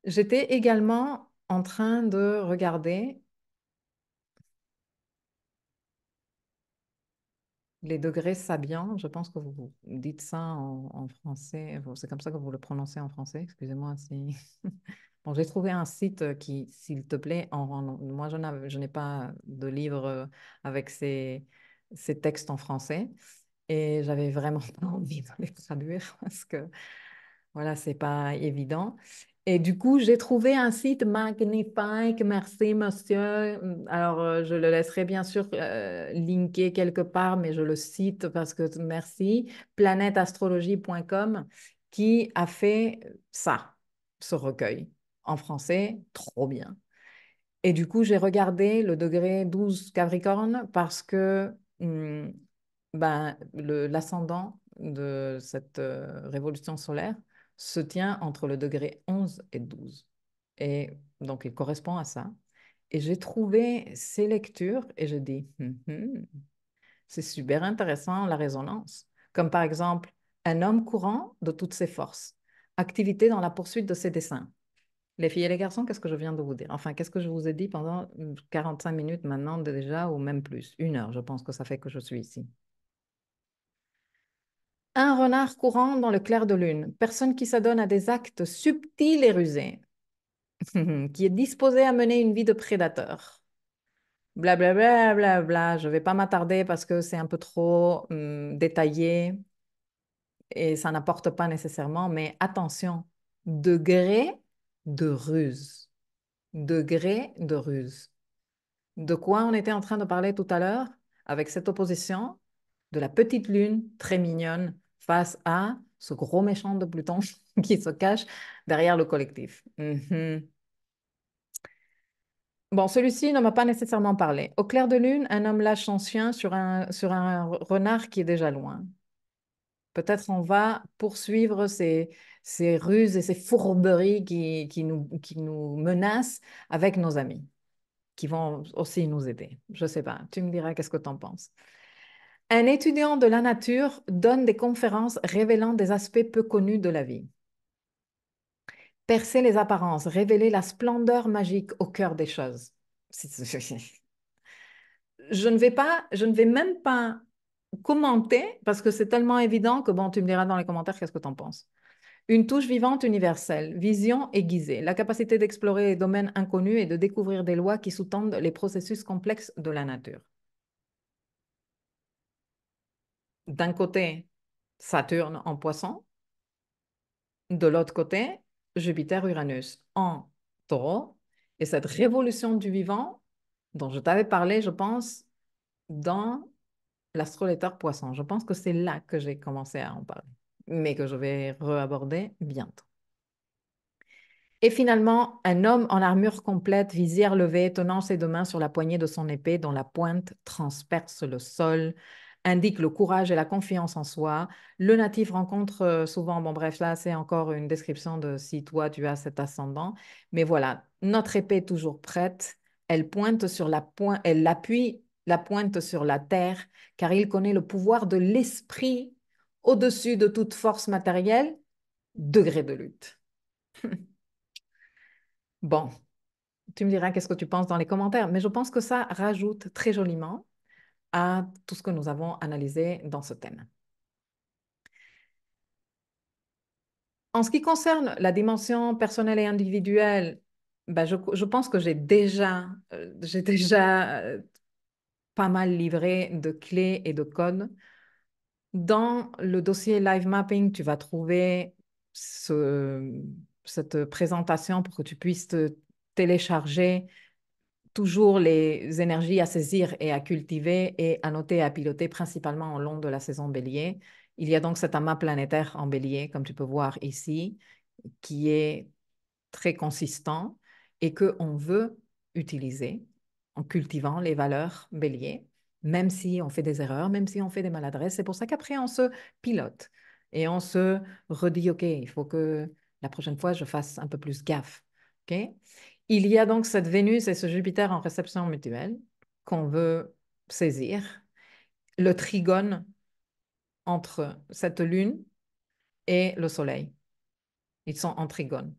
J'étais également en train de regarder les degrés Sabian. Je pense que vous dites ça en français. C'est comme ça que vous le prononcez en français. Excusez-moi si... Bon, j'ai trouvé un site qui, s'il te plaît, moi je n'ai pas de livre avec ces textes en français et j'avais vraiment pas envie de les traduire parce que voilà, c'est pas évident. Et du coup, j'ai trouvé un site magnifique. Merci, monsieur. Alors, je le laisserai bien sûr linker quelque part, mais je le cite parce que merci. Planèteastrologie.com qui a fait ça, ce recueil en français. Trop bien. Et du coup, j'ai regardé le degré 12 Capricorne parce que hum, ben, l'ascendant de cette révolution solaire se tient entre le degré 11 et 12. Et donc, il correspond à ça. Et j'ai trouvé ces lectures et je dis, c'est super intéressant la résonance. Comme par exemple, un homme courant de toutes ses forces, activité dans la poursuite de ses desseins. Les filles et les garçons, qu'est-ce que je viens de vous dire? Enfin, qu'est-ce que je vous ai dit pendant 45 minutes maintenant déjà, ou même plus? 1 heure, je pense que ça fait que je suis ici. Un renard courant dans le clair de lune, personne qui s'adonne à des actes subtils et rusés, qui est disposé à mener une vie de prédateur. Blablabla, bla, bla, bla. Je ne vais pas m'attarder parce que c'est un peu trop détaillé et ça n'apporte pas nécessairement, mais attention, degré de ruse. Degré de ruse. De quoi on était en train de parler tout à l'heure avec cette opposition de la petite lune très mignonne face à ce gros méchant de Pluton qui se cache derrière le collectif. Bon, celui-ci ne m'a pas nécessairement parlé. Au clair de lune, un homme lâche son chien sur un renard qui est déjà loin. Peut-être on va poursuivre ces ruses et ces fourberies qui nous menacent avec nos amis, qui vont aussi nous aider. Je ne sais pas, tu me diras qu'est-ce que tu en penses. Un étudiant de la nature donne des conférences révélant des aspects peu connus de la vie. Percer les apparences, révéler la splendeur magique au cœur des choses. Je ne vais même pas commenter parce que c'est tellement évident que bon, tu me diras dans les commentaires qu'est-ce que tu en penses. Une touche vivante universelle, vision aiguisée, la capacité d'explorer les domaines inconnus et de découvrir des lois qui sous-tendent les processus complexes de la nature. D'un côté, Saturne en poisson, de l'autre côté, Jupiter-Uranus en taureau, et cette révolution du vivant dont je t'avais parlé, je pense, dans l'astrolecteur poisson. Je pense que c'est là que j'ai commencé à en parler, mais que je vais reaborder bientôt. Et finalement, un homme en armure complète, visière levée, tenant ses deux mains sur la poignée de son épée dont la pointe transperce le sol, indique le courage et la confiance en soi. Le natif rencontre souvent, bon bref, là c'est encore une description de si toi tu as cet ascendant, mais voilà, notre épée est toujours prête, elle pointe sur la pointe, elle appuie la pointe sur la terre, car il connaît le pouvoir de l'esprit au-dessus de toute force matérielle, degré de lutte. Bon, tu me diras qu'est-ce que tu penses dans les commentaires, mais je pense que ça rajoute très joliment à tout ce que nous avons analysé dans ce thème. En ce qui concerne la dimension personnelle et individuelle, ben je pense que j'ai déjà pas mal livré de clés et de codes. Dans le dossier Live Mapping, tu vas trouver cette présentation pour que tu puisses te télécharger toujours les énergies à saisir et à cultiver et à noter et à piloter principalement au long de la saison bélier. Il y a donc cet amas planétaire en bélier, comme tu peux voir ici, qui est très consistant et qu'on veut utiliser en cultivant les valeurs bélier, même si on fait des erreurs, même si on fait des maladresses. C'est pour ça qu'après, on se pilote et on se redit, OK, il faut que la prochaine fois, je fasse un peu plus gaffe. OK? Il y a donc cette Vénus et ce Jupiter en réception mutuelle qu'on veut saisir. Le trigone entre cette lune et le soleil. Ils sont en trigone.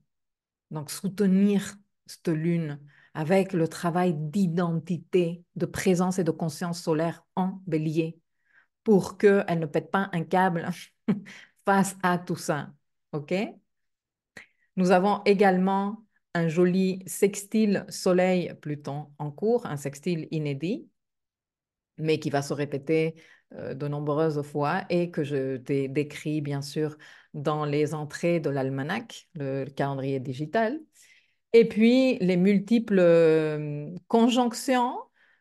Donc, soutenir cette lune avec le travail d'identité, de présence et de conscience solaire en bélier pour qu'elle ne pète pas un câble face à tout ça. OK? Nous avons également un joli sextile Soleil-Pluton en cours, un sextile inédit, mais qui va se répéter de nombreuses fois et que je t'ai décrit, bien sûr, dans les entrées de l'almanach, le calendrier digital. Et puis, les multiples conjonctions,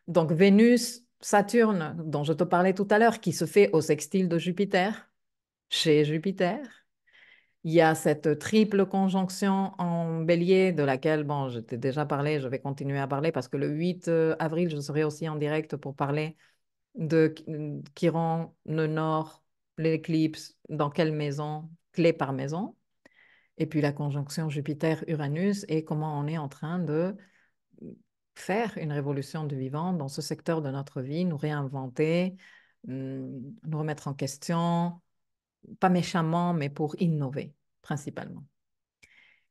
donc Vénus, Saturne, dont je te parlais tout à l'heure, qui se fait au sextile de Jupiter, chez Jupiter, Il y a cette triple conjonction en bélier de laquelle, bon, je t'ai déjà parlé, je vais continuer à parler parce que le 8 avril, je serai aussi en direct pour parler de Chiron, le Nord, l'éclipse, dans quelle maison, clé par maison. Et puis la conjonction Jupiter-Uranus et comment on est en train de faire une révolution du vivant dans ce secteur de notre vie, nous réinventer, nous remettre en question, pas méchamment, mais pour innover principalement.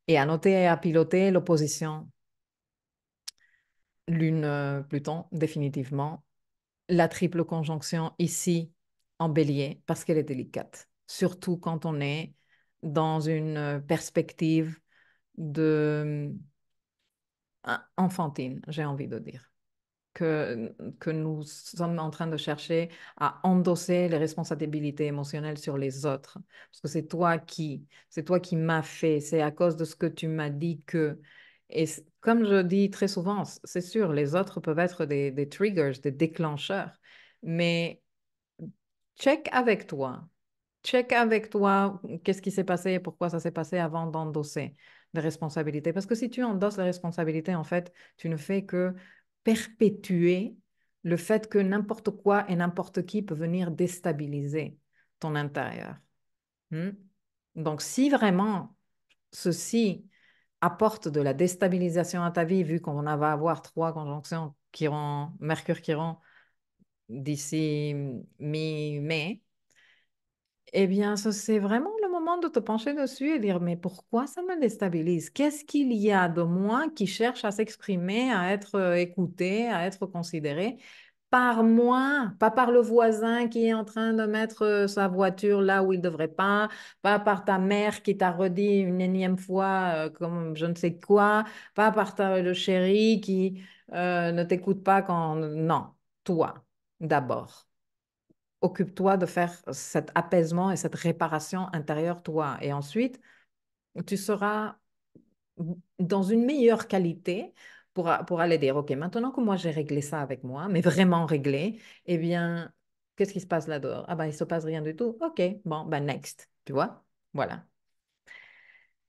Et à noter et à piloter l'opposition Lune-Pluton, définitivement. La triple conjonction ici en bélier, parce qu'elle est délicate, surtout quand on est dans une perspective de enfantine, j'ai envie de dire. Que nous sommes en train de chercher à endosser les responsabilités émotionnelles sur les autres. Parce que c'est toi qui m'as fait, c'est à cause de ce que tu m'as dit que. Et comme je dis très souvent, c'est sûr, les autres peuvent être des triggers, des déclencheurs, mais check avec toi. Check avec toi qu'est-ce qui s'est passé et pourquoi ça s'est passé avant d'endosser des responsabilités. Parce que si tu endosses les responsabilités, en fait, tu ne fais que perpétuer le fait que n'importe quoi et n'importe qui peut venir déstabiliser ton intérieur. Hmm? Donc, si vraiment ceci apporte de la déstabilisation à ta vie, vu qu'on va avoir trois conjonctions Chiron, Mercure-Chiron d'ici mi-mai, eh bien, c'est vraiment le moment de te pencher dessus et dire, mais pourquoi ça me déstabilise? Qu'est-ce qu'il y a de moi qui cherche à s'exprimer, à être écouté, à être considéré par moi, pas par le voisin qui est en train de mettre sa voiture là où il ne devrait pas par ta mère qui t'a redit une énième fois comme je ne sais quoi, pas par le chéri qui ne t'écoute pas quand... Non, toi, d'abord occupe-toi de faire cet apaisement et cette réparation intérieure, toi. Et ensuite, tu seras dans une meilleure qualité pour aller dire, OK, maintenant que moi j'ai réglé ça avec moi, mais vraiment réglé, eh bien, qu'est-ce qui se passe là-dehors? Ah ben, il se passe rien du tout. OK, bon, ben next, tu vois? Voilà.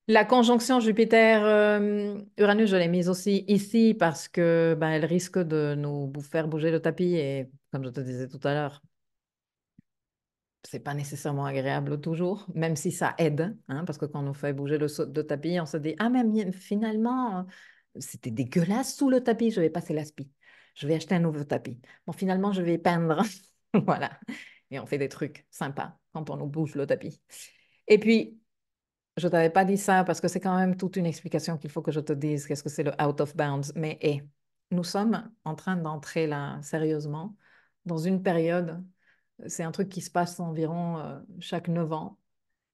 La conjonction Jupiter-Uranus, je l'ai mise aussi ici parce que ben, elle risque de nous faire bouger le tapis et comme je te disais tout à l'heure, c'est pas nécessairement agréable toujours, même si ça aide, hein, parce que quand on nous fait bouger le de tapis, on se dit, ah, mais finalement, c'était dégueulasse sous le tapis, je vais passer l'aspi. Je vais acheter un nouveau tapis. Bon, finalement, je vais peindre. Voilà. Et on fait des trucs sympas quand on nous bouge le tapis. Et puis, je t'avais pas dit ça parce que c'est quand même toute une explication qu'il faut que je te dise qu'est-ce que c'est le out of bounds. Mais nous sommes en train d'entrer là, sérieusement, dans une période c'est un truc qui se passe environ chaque 9 ans.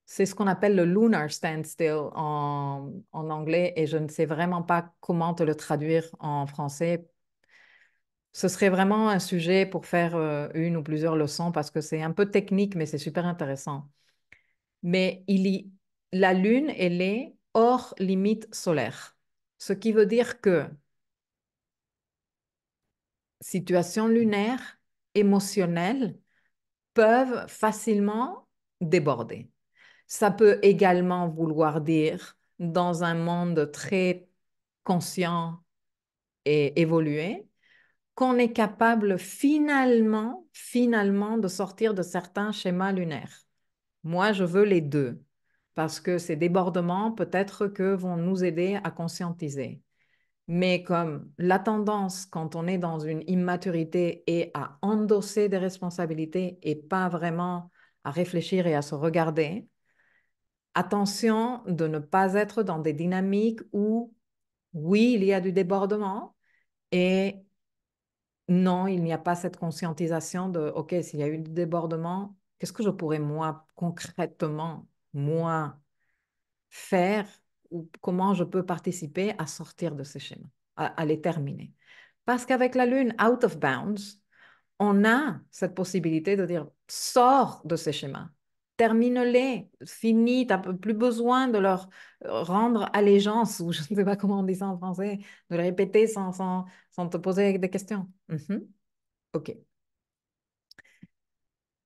C'est ce qu'on appelle le lunar standstill en anglais et je ne sais vraiment pas comment te le traduire en français. Ce serait vraiment un sujet pour faire une ou plusieurs leçons parce que c'est un peu technique, mais c'est super intéressant. Mais la Lune, elle est hors limite solaire. Ce qui veut dire que situations lunaires, émotionnelles, peuvent facilement déborder. Ça peut également vouloir dire, dans un monde très conscient et évolué, qu'on est capable finalement de sortir de certains schémas lunaires. Moi, je veux les deux, parce que ces débordements peut-être que vont nous aider à conscientiser. Mais comme la tendance, quand on est dans une immaturité, est à endosser des responsabilités et pas vraiment à réfléchir et à se regarder, attention de ne pas être dans des dynamiques où, oui, il y a du débordement et non, il n'y a pas cette conscientisation de, OK, s'il y a eu du débordement, qu'est-ce que je pourrais, moi, concrètement, moi, faire ou comment je peux participer à sortir de ces schémas, à les terminer. Parce qu'avec la Lune out of bounds, on a cette possibilité de dire, sors de ces schémas, termine-les, finis, tu n'as plus besoin de leur rendre allégeance, ou je ne sais pas comment on dit ça en français, de le répéter sans te poser des questions. OK.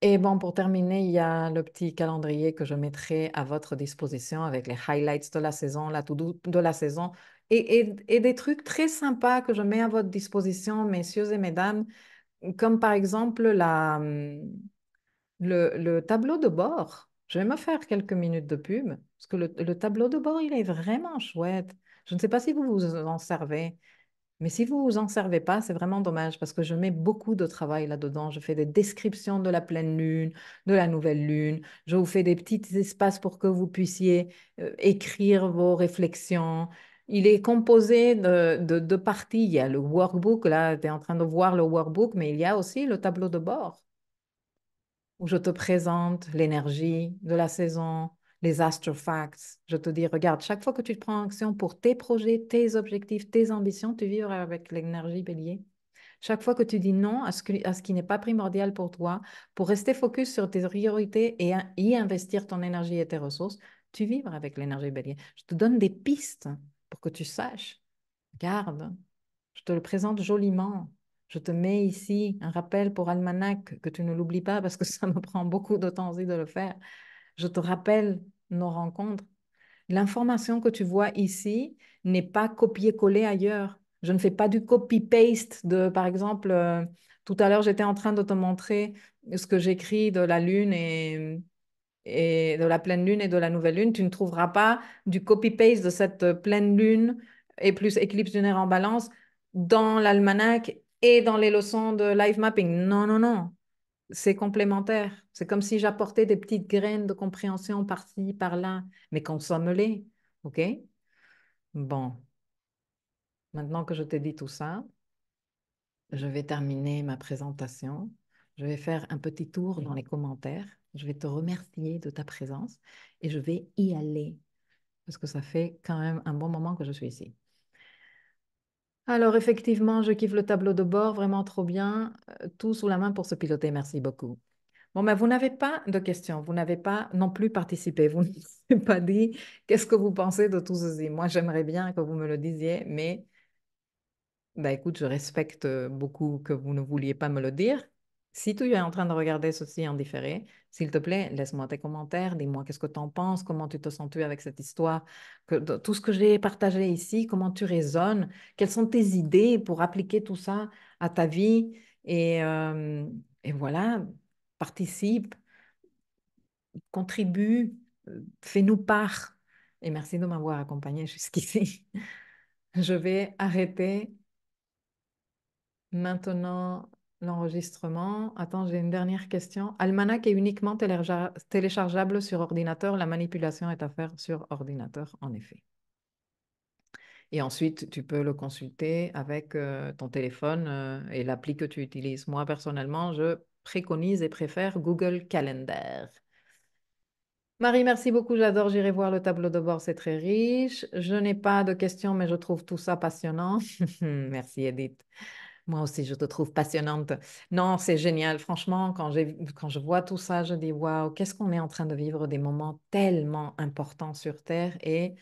Et bon, pour terminer, il y a le petit calendrier que je mettrai à votre disposition avec les highlights de la saison, la to-do de la saison et des trucs très sympas que je mets à votre disposition, messieurs et mesdames, comme par exemple le tableau de bord. Je vais me faire quelques minutes de pub parce que le tableau de bord, il est vraiment chouette. Je ne sais pas si vous vous en servez. Mais si vous vous en servez pas, c'est vraiment dommage parce que je mets beaucoup de travail là-dedans. Je fais des descriptions de la pleine lune, de la nouvelle lune. Je vous fais des petits espaces pour que vous puissiez écrire vos réflexions. Il est composé de parties. Il y a le workbook, là, tu es en train de voir le workbook, mais il y a aussi le tableau de bord où je te présente l'énergie de la saison, les astrofacts. Je te dis, regarde, chaque fois que tu prends action pour tes projets, tes objectifs, tes ambitions, tu vibres avec l'énergie bélier. Chaque fois que tu dis non à ce qui n'est pas primordial pour toi, pour rester focus sur tes priorités et y investir ton énergie et tes ressources, tu vibres avec l'énergie bélier. Je te donne des pistes pour que tu saches. Regarde, je te le présente joliment. Je te mets ici un rappel pour Almanach, que tu ne l'oublies pas parce que ça me prend beaucoup de temps aussi de le faire. Je te rappelle nos rencontres. L'information que tu vois ici n'est pas copier-coller ailleurs. Je ne fais pas du copy-paste de, par exemple, tout à l'heure, j'étais en train de te montrer ce que j'écris de la lune et de la pleine lune et de la nouvelle lune. Tu ne trouveras pas du copy-paste de cette pleine lune et plus éclipse lunaire en balance dans l'almanach et dans les leçons de live mapping. Non, non, non. C'est complémentaire. C'est comme si j'apportais des petites graines de compréhension par-ci, par-là, mais consomme-les. OK? Bon, maintenant que je t'ai dit tout ça, je vais terminer ma présentation. Je vais faire un petit tour dans les commentaires. Je vais te remercier de ta présence et je vais y aller parce que ça fait quand même un bon moment que je suis ici. Alors, effectivement, je kiffe le tableau de bord, vraiment trop bien. Tout sous la main pour se piloter. Merci beaucoup. Bon, ben, vous n'avez pas de questions, vous n'avez pas non plus participé, vous n'avez pas dit qu'est-ce que vous pensez de tout ceci. Moi, j'aimerais bien que vous me le disiez, mais ben, écoute, je respecte beaucoup que vous ne vouliez pas me le dire. Si tu es en train de regarder ceci en différé, s'il te plaît, laisse-moi tes commentaires, dis-moi qu'est-ce que tu en penses, comment tu te sens-tu avec cette histoire, tout ce que j'ai partagé ici, comment tu résonnes, quelles sont tes idées pour appliquer tout ça à ta vie et voilà, participe, contribue, fais-nous part. Et merci de m'avoir accompagné jusqu'ici. Je vais arrêter maintenant l'enregistrement. Attends, j'ai une dernière question. Almanach est uniquement téléchargeable sur ordinateur. La manipulation est à faire sur ordinateur, en effet. Et ensuite, tu peux le consulter avec ton téléphone et l'appli que tu utilises. Moi, personnellement, je préconise et préfère Google Calendar. Marie, merci beaucoup. J'adore. J'irai voir le tableau de bord. C'est très riche. Je n'ai pas de questions, mais je trouve tout ça passionnant. Merci, Edith. Moi aussi, je te trouve passionnante. Non, c'est génial. Franchement, quand je vois tout ça, je dis, waouh, qu'est-ce qu'on est en train de vivre des moments tellement importants sur Terre et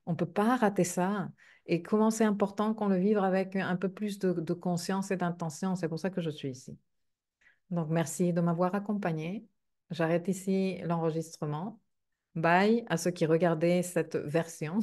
on ne peut pas rater ça. Et comment c'est important qu'on le vive avec un peu plus de conscience et d'intention. C'est pour ça que je suis ici. Donc, merci de m'avoir accompagnée. J'arrête ici l'enregistrement. Bye à ceux qui regardaient cette version.